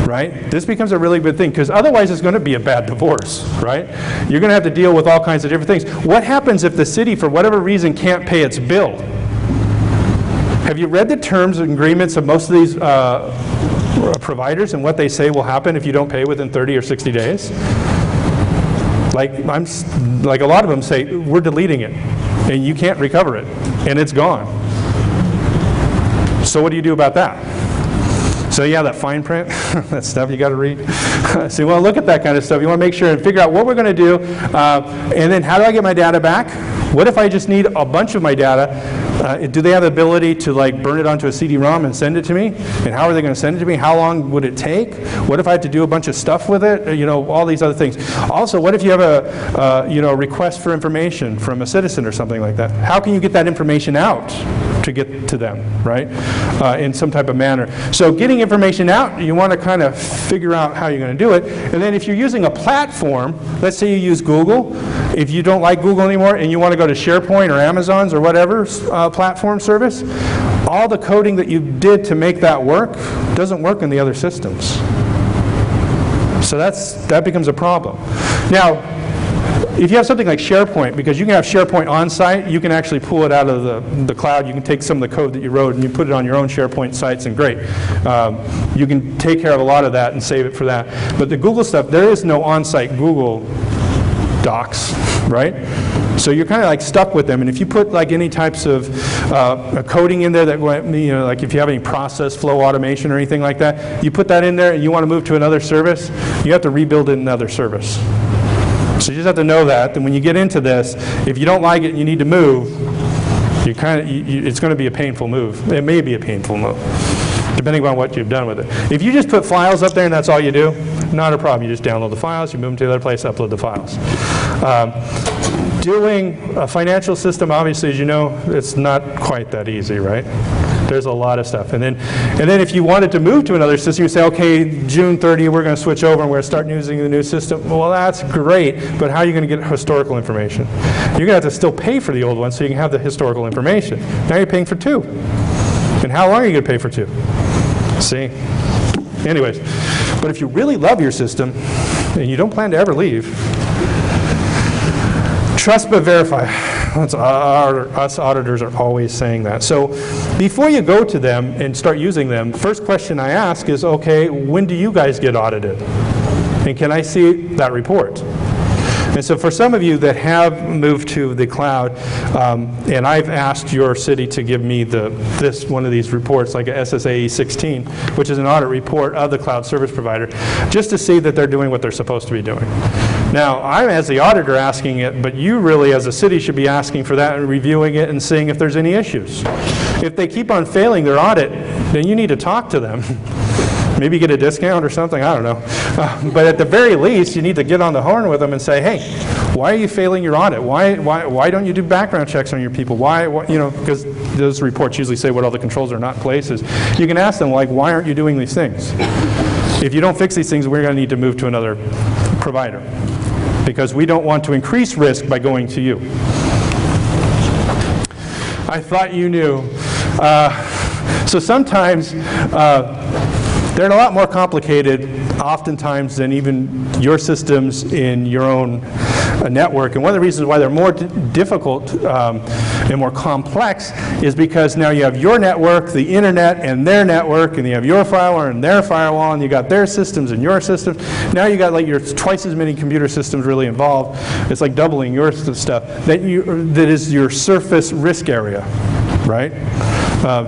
Right? This becomes a really good thing, because otherwise it's going to be a bad divorce, right? You're going to have to deal with all kinds of different things. What happens if the city, for whatever reason, can't pay its bill? Have you read the terms and agreements of most of these providers and what they say will happen if you don't pay within 30 or 60 days? Like a lot of them say, we're deleting it, and you can't recover it, and it's gone. So what do you do about that? So yeah, that fine print, that stuff you got to read. So you want to look at that kind of stuff. You want to make sure and figure out what we're going to do, and then how do I get my data back? What if I just need a bunch of my data? Do they have the ability to like burn it onto a CD-ROM and send it to me? And how are they going to send it to me? How long would it take? What if I had to do a bunch of stuff with it? All these other things. Also, what if you have a request for information from a citizen or something like that? How can you get that information out to get to them, right? In some type of manner. So getting information out, you want to kind of figure out how you're going to do it. And then if you're using a platform, let's say you use Google. If you don't like Google anymore and you want to go to SharePoint or Amazon's or whatever platform service, all the coding that you did to make that work doesn't work in the other systems. So that becomes a problem. Now, if you have something like SharePoint, because you can have SharePoint on-site, you can actually pull it out of the cloud. You can take some of the code that you wrote and you put it on your own SharePoint sites, and great. You can take care of a lot of that and save it for that. But the Google stuff, there is no on-site Google Docs, right? So you're kind of like stuck with them. And if you put like any types of coding in there that, like if you have any process flow automation or anything like that, you put that in there and you want to move to another service, you have to rebuild it in another service. So you just have to know that. And when you get into this, if you don't like it and you need to move, it's going to be a painful move. It may be a painful move, depending on what you've done with it. If you just put files up there and that's all you do, not a problem. You just download the files, you move them to the other place, upload the files. Doing a financial system, obviously, as you know, it's not quite that easy, right? There's a lot of stuff. And then if you wanted to move to another system, you say, okay, June 30, we're going to switch over and we're going to start using the new system. Well, that's great, but how are you going to get historical information? You're going to have to still pay for the old one so you can have the historical information. Now you're paying for 2. And how long are you going to pay for 2? See? Anyways, but if you really love your system and you don't plan to ever leave, trust but verify. Us auditors are always saying that. So before you go to them and start using them, first question I ask is, okay, when do you guys get audited? And can I see that report? And so for some of you that have moved to the cloud, and I've asked your city to give me one of these reports, like a SSAE 16, which is an audit report of the cloud service provider, just to see that they're doing what they're supposed to be doing. Now, I'm as the auditor asking it, but you really as a city should be asking for that and reviewing it and seeing if there's any issues. If they keep on failing their audit, then you need to talk to them. Maybe get a discount or something, I don't know. But at the very least, you need to get on the horn with them and say, hey, why are you failing your audit? Why don't you do background checks on your people? Why you know, because those reports usually say what all the controls are not in places. You can ask them, like, why aren't you doing these things? If you don't fix these things, we're going to need to move to another provider, because we don't want to increase risk by going to you. I thought you knew. So sometimes they're a lot more complicated oftentimes than even your systems in your own network. And one of the reasons why they're more difficult and more complex is because now you have your network, the internet, and their network, and you have your firewall and their firewall, and you got their systems and your systems. Now you got like twice as many computer systems really involved. It's like doubling your stuff. That is your surface risk area, right?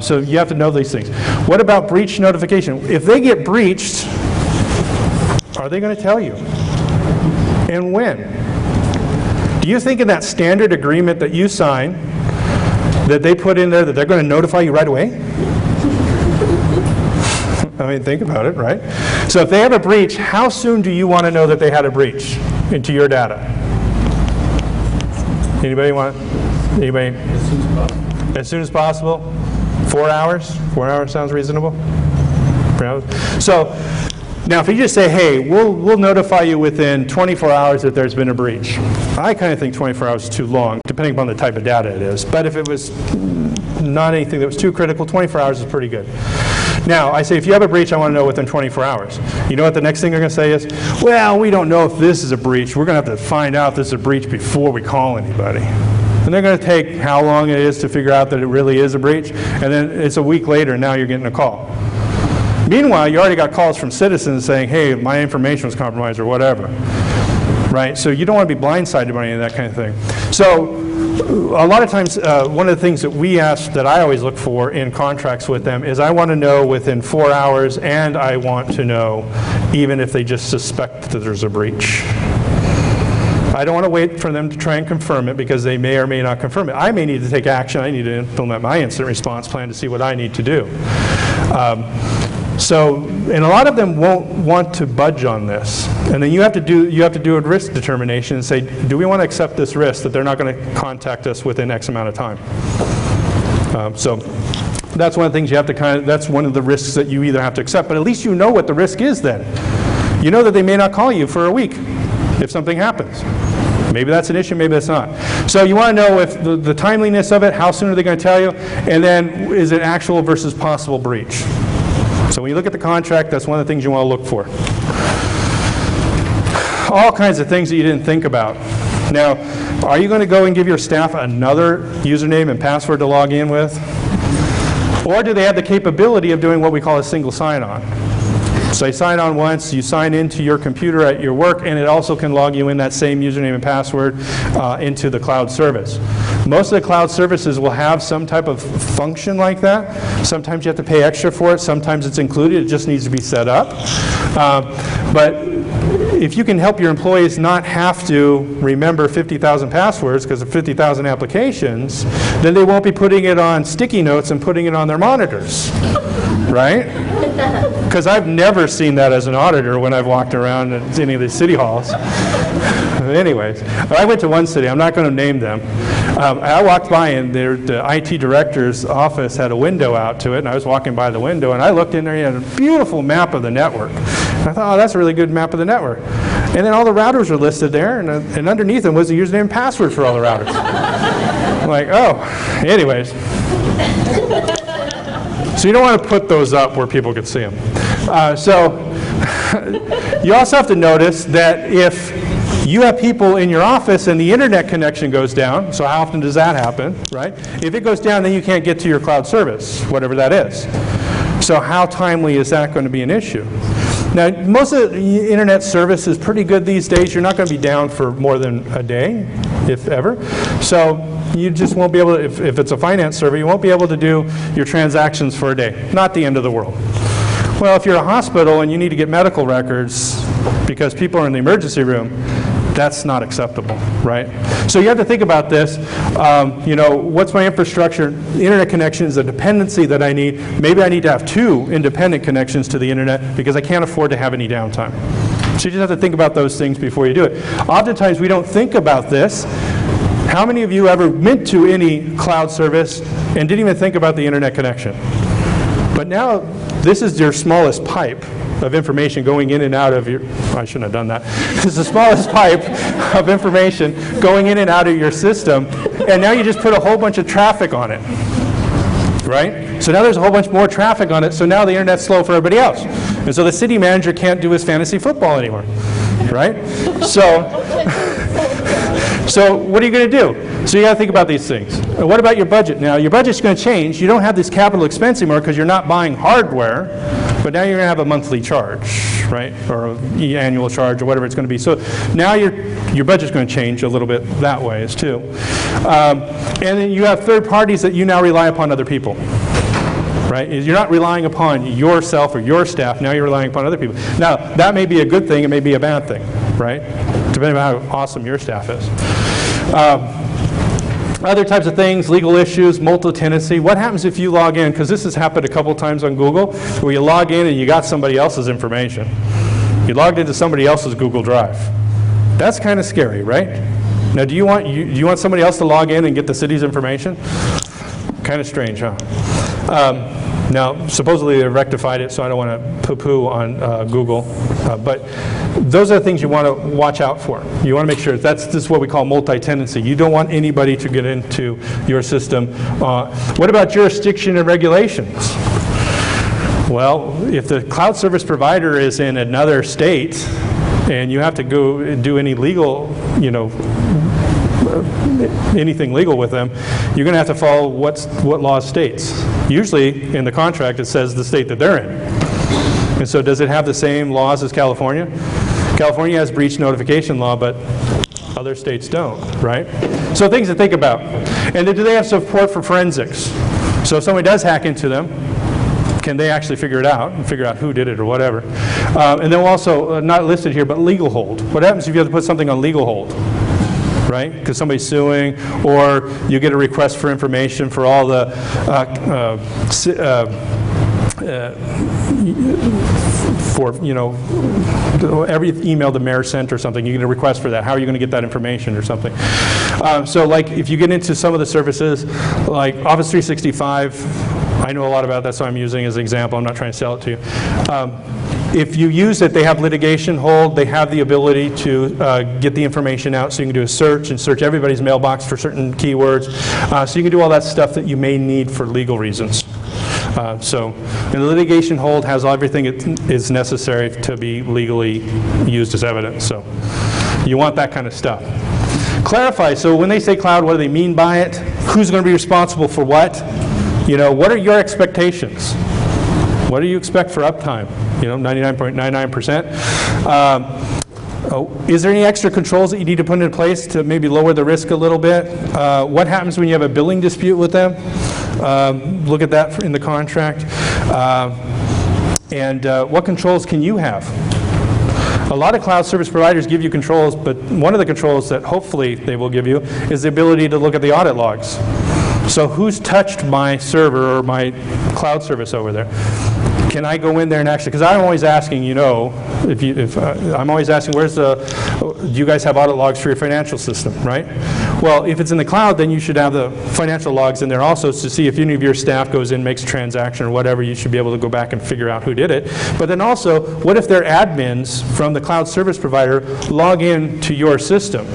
So you have to know these things. What about breach notification? If they get breached, are they going to tell you? And when? Do you think in that standard agreement that you sign that they put in there that they're going to notify you right away? I mean, think about it, right? So if they have a breach, how soon do you want to know that they had a breach into your data? Anybody want? Anybody? As soon as possible? 4 hours? 4 hours sounds reasonable? 4 hours? So now if you just say, hey, we'll notify you within 24 hours that there's been a breach. I kind of think 24 hours is too long, depending upon the type of data it is. But if it was not anything that was too critical, 24 hours is pretty good. Now, I say, if you have a breach, I want to know within 24 hours. You know what the next thing they're going to say is? Well, we don't know if this is a breach. We're going to have to find out if this is a breach before we call anybody. And they're going to take how long it is to figure out that it really is a breach, and then it's a week later and now you're getting a call. Meanwhile, you already got calls from citizens saying, hey, my information was compromised or whatever, right? So you don't want to be blindsided by any of that kind of thing. So a lot of times, one of the things that we ask, that I always look for in contracts with them, is I want to know within 4 hours, and I want to know even if they just suspect that there's a breach. I don't want to wait for them to try and confirm it, because they may or may not confirm it. I may need to take action. I need to implement my incident response plan to see what I need to do. And a lot of them won't want to budge on this. And then you have to do a risk determination and say, do we want to accept this risk that they're not going to contact us within X amount of time? So that's one of the things you have to that's one of the risks that you either have to accept, but at least you know what the risk is then. You know that they may not call you for a week if something happens. Maybe that's an issue, maybe that's not. So you want to know if the timeliness of it, how soon are they going to tell you, and then is it actual versus possible breach. So when you look at the contract, that's one of the things you want to look for. All kinds of things that you didn't think about. Now, are you going to go and give your staff another username and password to log in with? Or do they have the capability of doing what we call a single sign-on? So you sign on once, you sign into your computer at your work, and it also can log you in that same username and password into the cloud service. Most of the cloud services will have some type of function like that. Sometimes you have to pay extra for it. Sometimes it's included. It just needs to be set up. But if you can help your employees not have to remember 50,000 passwords because of 50,000 applications, then they won't be putting it on sticky notes and putting it on their monitors, right? Because I've never seen that as an auditor when I've walked around at any of the city halls. Anyways, I went to one city. I'm not going to name them. I walked by and the IT director's office had a window out to it, and I was walking by the window, and I looked in there, and he had a beautiful map of the network. And I thought, oh, that's a really good map of the network. And then all the routers were listed there, and underneath them was the username and password for all the routers. I'm like, oh, anyways. So you don't want to put those up where people could see them. So you also have to notice that if you have people in your office and the internet connection goes down, so how often does that happen, right? If it goes down, then you can't get to your cloud service, whatever that is. So how timely is that going to be an issue? Now, most of the internet service is pretty good these days. You're not going to be down for more than a day, if ever. So you just won't be able to, if it's a finance server, you won't be able to do your transactions for a day. Not the end of the world. Well, if you're a hospital and you need to get medical records because people are in the emergency room, that's not acceptable, right? So you have to think about this. You know, what's my infrastructure? The internet connection is a dependency that I need. Maybe I need to have 2 independent connections to the internet because I can't afford to have any downtime. So you just have to think about those things before you do it. Oftentimes we don't think about this. How many of you ever went to any cloud service and didn't even think about the internet connection? But now this is your smallest pipe of information going in and out of your, I shouldn't have done that. This is the smallest pipe of information going in and out of your system, and now you just put a whole bunch of traffic on it, right? So now there's a whole bunch more traffic on it, so now the internet's slow for everybody else. And so the city manager can't do his fantasy football anymore, right? So what are you going to do? So you got to think about these things. What about your budget? Now, your budget's going to change. You don't have this capital expense anymore because you're not buying hardware, but now you're going to have a monthly charge, right? Or an annual charge or whatever it's going to be. So now your budget's going to change a little bit that way too. And then you have third parties that you now rely upon other people. Right? You're not relying upon yourself or your staff, now you're relying upon other people. Now, that may be a good thing, it may be a bad thing, right? Depending on how awesome your staff is. Other types of things, legal issues, multi-tenancy. What happens if you log in? Because this has happened a couple times on Google, where you log in and you got somebody else's information. You logged into somebody else's Google Drive. That's kind of scary, right? Now, do you want somebody else to log in and get the city's information? Kind of strange, huh? Now, supposedly they rectified it, so I don't want to poo-poo on Google. But those are the things you want to watch out for. You want to make sure this is what we call multi-tenancy. You don't want anybody to get into your system. What about jurisdiction and regulations? Well, if the cloud service provider is in another state and you have to go do any legal, anything legal with them, you're going to have to follow what law states. Usually in the contract it says the state that they're in. And so does it have the same laws as California? California has breach notification law, but other states don't, right? So things to think about. And then do they have support for forensics? So if somebody does hack into them, can they actually figure it out and figure out who did it or whatever? And then also, not listed here, but legal hold. What happens if you have to put something on legal hold? Right? Because somebody's suing, or you get a request for information for all the every email the mayor sent or something, you get a request for that. How are you going to get that information or something? So like if you get into some of the services, like Office 365, I know a lot about that, so I'm using as an example. I'm not trying to sell it to you. If you use it, they have litigation hold. They have the ability to get the information out, so you can do a search and search everybody's mailbox for certain keywords. So you can do all that stuff that you may need for legal reasons. And the litigation hold has everything it is necessary to be legally used as evidence. So you want that kind of stuff. Clarify. So when they say cloud, what do they mean by it? Who's going to be responsible for what? What are your expectations? What do you expect for uptime? 99.99%. Is there any extra controls that you need to put in place to maybe lower the risk a little bit? What happens when you have a billing dispute with them? Look at that in the contract. And what controls can you have? A lot of cloud service providers give you controls, but one of the controls that hopefully they will give you is the ability to look at the audit logs. So who's touched my server or my cloud service over there? Can I go in there and actually, because I'm always asking, I'm always asking, do you guys have audit logs for your financial system, right? Well, if it's in the cloud, then you should have the financial logs in there also to see if any of your staff goes in, makes a transaction or whatever, you should be able to go back and figure out who did it. But then also, what if their admins from the cloud service provider log in to your system?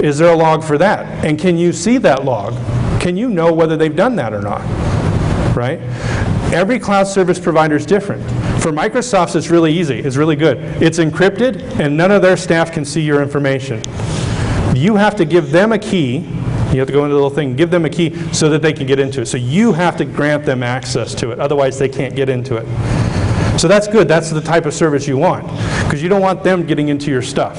Is there a log for that? And can you see that log? Can you know whether they've done that or not, right? Every cloud service provider is different. For Microsoft's, it's really easy. It's really good. It's encrypted, and none of their staff can see your information. You have to give them a key. You have to go into the little thing, give them a key so that they can get into it. So you have to grant them access to it. Otherwise, they can't get into it. So that's good. That's the type of service you want, because you don't want them getting into your stuff,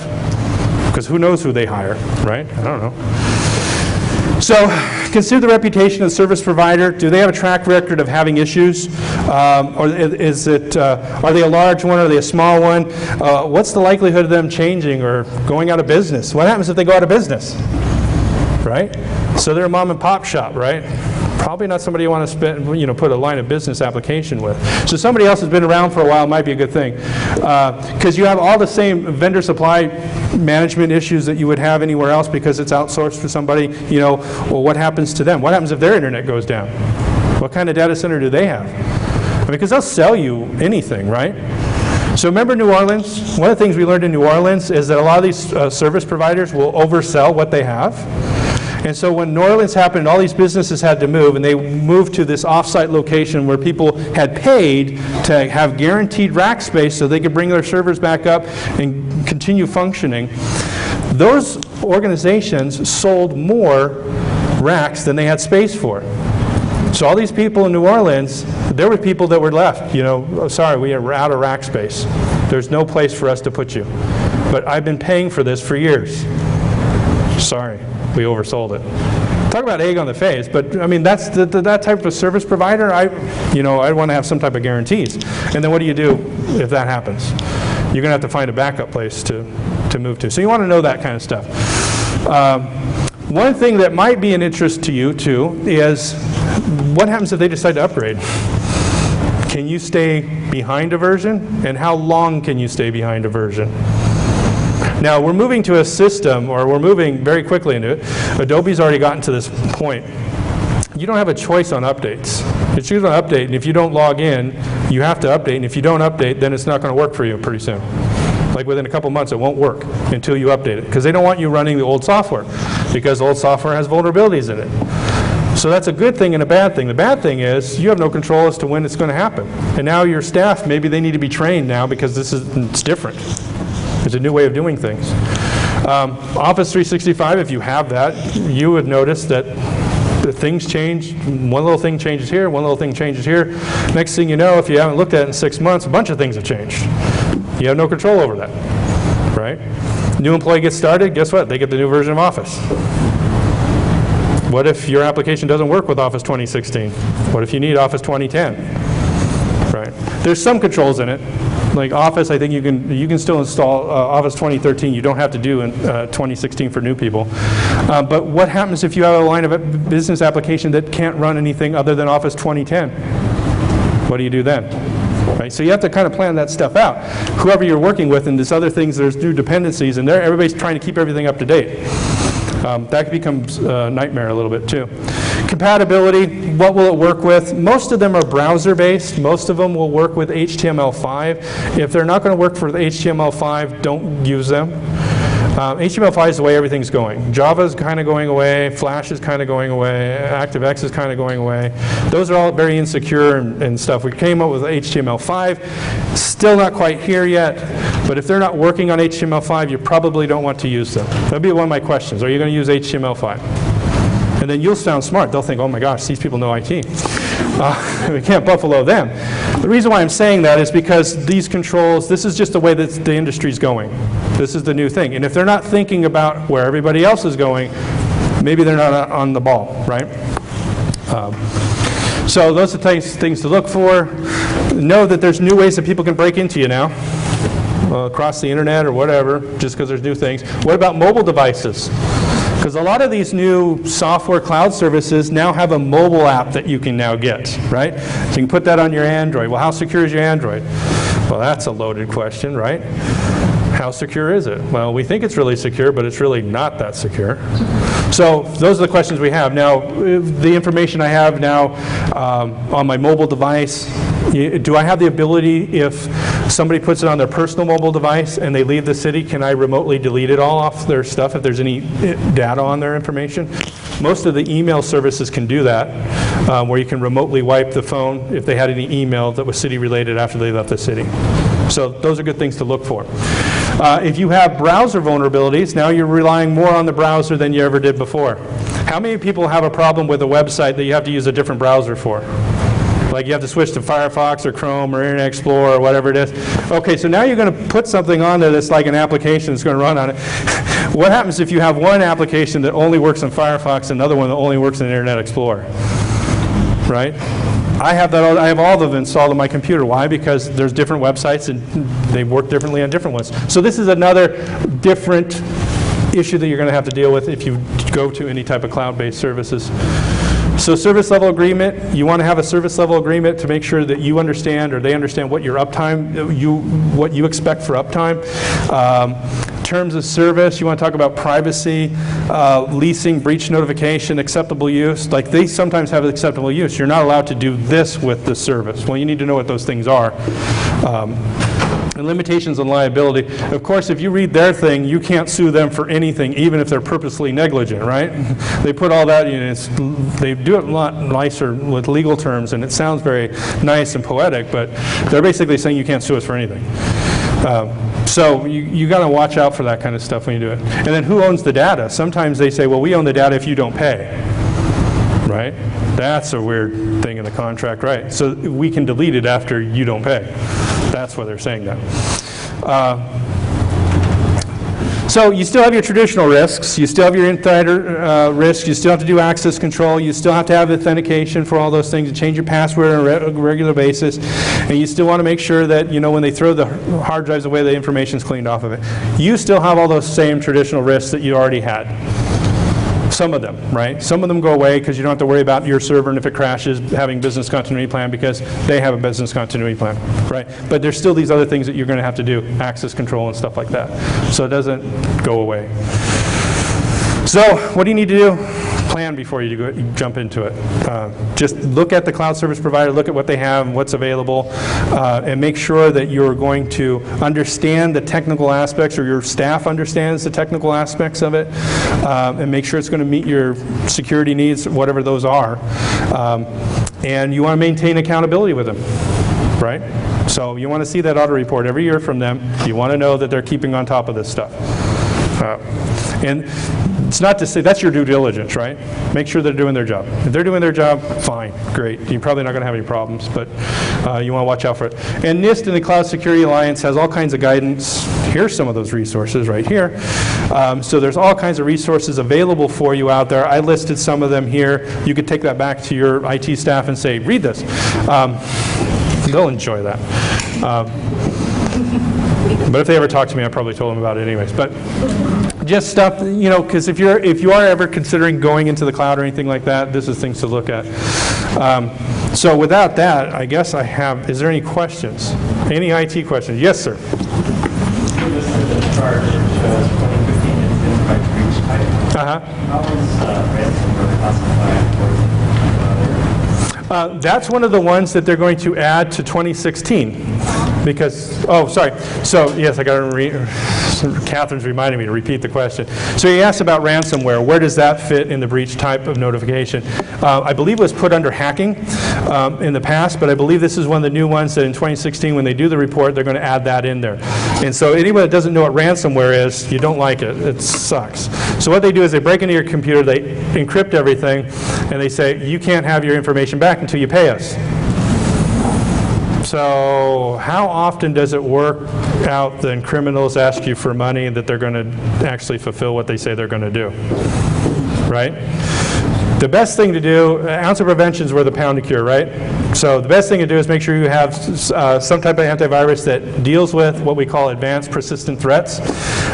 because who knows who they hire, right? I don't know. So consider the reputation of the service provider. Do they have a track record of having issues? Or is it, are they a large one? Are they a small one? What's the likelihood of them changing or going out of business? What happens if they go out of business, right? So they're a mom and pop shop, right? Probably not somebody you want to spend, put a line of business application with. So somebody else has been around for a while might be a good thing, because you have all the same vendor supply management issues that you would have anywhere else because it's outsourced for somebody. Well, what happens to them? What happens if their internet goes down? What kind of data center do they have? Because they'll sell you anything, right? So remember New Orleans? One of the things we learned in New Orleans is that a lot of these service providers will oversell what they have. And so when New Orleans happened, all these businesses had to move, and they moved to this off-site location where people had paid to have guaranteed rack space so they could bring their servers back up and continue functioning. Those organizations sold more racks than they had space for. So all these people in New Orleans, there were people that were left, sorry, we are out of rack space. There's no place for us to put you. But I've been paying for this for years. Sorry. We oversold it. Talk about egg on the face, but I mean that's that type of service provider. I want to have some type of guarantees. And then what do you do if that happens? You're going to have to find a backup place to move to. So you want to know that kind of stuff. One thing that might be an interest to you too is what happens if they decide to upgrade? Can you stay behind a version? And how long can you stay behind a version? Now, we're moving to a system, or we're moving very quickly into it. Adobe's already gotten to this point. You don't have a choice on updates. It's choose on update, and if you don't log in, you have to update, and if you don't update, then it's not going to work for you pretty soon. Like within a couple months, it won't work until you update it, because they don't want you running the old software, because old software has vulnerabilities in it. So that's a good thing and a bad thing. The bad thing is you have no control as to when it's going to happen. And now your staff, maybe they need to be trained now because it's different. It's a new way of doing things. Office 365, if you have that, you would notice that the things change. One little thing changes here, one little thing changes here. Next thing you know, if you haven't looked at it in 6 months, a bunch of things have changed. You have no control over that, right? New employee gets started, guess what? They get the new version of Office. What if your application doesn't work with Office 2016? What if you need Office 2010? Right? There's some controls in it. Like Office, I think you can still install Office 2013. You don't have to do in 2016 for new people. But what happens if you have a line of business application that can't run anything other than Office 2010? What do you do then? Right? So you have to kind of plan that stuff out. Whoever you're working with, and there's other things, there's new dependencies, and everybody's trying to keep everything up to date. That becomes a nightmare a little bit too. Compatibility, what will it work with? Most of them are browser-based. Most of them will work with HTML5. If they're not going to work for the HTML5, don't use them. HTML5 is the way everything's going. Java is kind of going away. Flash is kind of going away. ActiveX is kind of going away. Those are all very insecure and stuff. We came up with HTML5. Still not quite here yet. But if they're not working on HTML5, you probably don't want to use them. That'd be one of my questions. Are you going to use HTML5? And then you'll sound smart. They'll think, oh my gosh, these people know IT. We can't buffalo them. The reason why I'm saying that is because these controls, this is just the way that the industry's going. This is the new thing. And if they're not thinking about where everybody else is going, maybe they're not on the ball, right? So those are the things to look for. Know that there's new ways that people can break into you now. Across the internet or whatever, just because there's new things. What about mobile devices? Because a lot of these new software cloud services now have a mobile app that you can now get, right? So you can put that on your Android. Well, how secure is your Android? Well, that's a loaded question, right? How secure is it? Well, we think it's really secure, but it's really not that secure. So those are the questions we have. Now, the information I have now on my mobile device, do I have the ability, if somebody puts it on their personal mobile device and they leave the city, can I remotely delete it all off their stuff if there's any data on their information? Most of the email services can do that, where you can remotely wipe the phone if they had any email that was city related after they left the city. So those are good things to look for. If you have browser vulnerabilities, now you're relying more on the browser than you ever did before. How many people have a problem with a website that you have to use a different browser for? Like you have to switch to Firefox or Chrome or Internet Explorer or whatever it is. Okay, so now you're going to put something on there that's like an application that's going to run on it. What happens if you have one application that only works on Firefox and another one that only works in Internet Explorer? Right? I have all of them installed on my computer. Why? Because there's different websites and they work differently on different ones. So this is another different issue that you're going to have to deal with if you go to any type of cloud-based services. So service level agreement, you want to have a service level agreement to make sure that you understand or they understand what your uptime, what you expect for uptime. Terms of service, you want to talk about privacy, leasing, breach notification, acceptable use. Like they sometimes have acceptable use. You're not allowed to do this with the service. Well, you need to know what those things are. And limitations on liability. Of course, if you read their thing, you can't sue them for anything, even if they're purposely negligent, right? They put all that in. They do it a lot nicer with legal terms, and it sounds very nice and poetic, but they're basically saying you can't sue us for anything. So you got to watch out for that kind of stuff when you do it. And then who owns the data? Sometimes they say, well, we own the data if you don't pay, right? That's a weird thing in the contract, right? So we can delete it after you don't pay. That's why they're saying that. So you still have your traditional risks. You still have your insider risks. You still have to do access control. You still have to have authentication for all those things and change your password on a regular basis. And you still want to make sure that, you know, when they throw the hard drives away, the information's cleaned off of it. You still have all those same traditional risks that you already had. Some of them, right? Some of them go away because you don't have to worry about your server and if it crashes, having business continuity plan because they have a business continuity plan, right? But there's still these other things that you're going to have to do, access control and stuff like that. So it doesn't go away. So what do you need to do? Plan before you jump into it. Just look at the cloud service provider, look at what they have and what's available, and make sure that you're going to understand the technical aspects, or your staff understands the technical aspects of it, and make sure it's going to meet your security needs, whatever those are. And you want to maintain accountability with them, right? So you want to see that audit report every year from them. You want to know that they're keeping on top of this stuff. And it's not to say that's your due diligence, right? Make sure they're doing their job. If they're doing their job, fine, great. You're probably not going to have any problems, but you want to watch out for it. And NIST and the Cloud Security Alliance has all kinds of guidance. Here's some of those resources right here. So there's all kinds of resources available for you out there. I listed some of them here. You could take that back to your IT staff and say, read this. They'll enjoy that. But if they ever talk to me, I probably told them about it anyways. But just stuff, you know, because if you are ever considering going into the cloud or anything like that, this is things to look at. So without that, I guess I have, is there any questions? Any IT questions? Yes, sir. That's one of the ones that they're going to add to 2016. Because, oh, sorry. So, yes, I got to Catherine's reminding me to repeat the question. So you asked about ransomware. Where does that fit in the breach type of notification? I believe it was put under hacking in the past, but I believe this is one of the new ones that in 2016, when they do the report, they're going to add that in there. And so anyone that doesn't know what ransomware is, you don't like it. It sucks. So what they do is they break into your computer, they encrypt everything, and they say, you can't have your information back until you pay us. So how often does it work out that criminals ask you for money that they're going to actually fulfill what they say they're going to do, right? The best thing to do, ounce of prevention is worth a pound of cure, right? So the best thing to do is make sure you have some type of antivirus that deals with what we call advanced persistent threats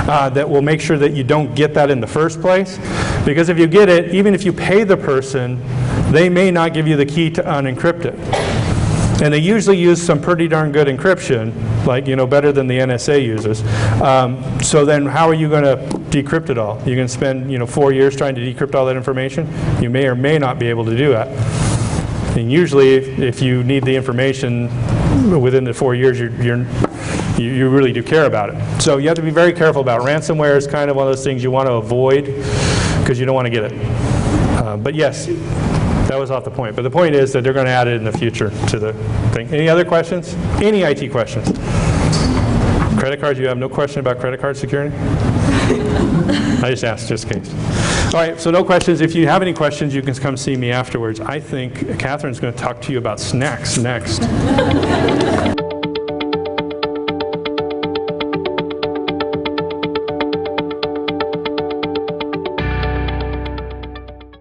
that will make sure that you don't get that in the first place. Because if you get it, even if you pay the person, they may not give you the key to unencrypt it. And they usually use some pretty darn good encryption, like, you know, better than the NSA uses. So then how are you going to decrypt it all? You're going to spend, you know, 4 years trying to decrypt all that information? You may or may not be able to do that. And usually if you need the information within the 4 years, you really do care about it. So you have to be very careful about it. Ransomware is kind of one of those things you want to avoid because you don't want to get it. But yes. That was off the point. But the point is that they're going to add it in the future to the thing. Any other questions? Any IT questions? Credit cards, you have no question about credit card security? I just asked just in case. All right, so no questions. If you have any questions, you can come see me afterwards. I think Catherine's going to talk to you about snacks next.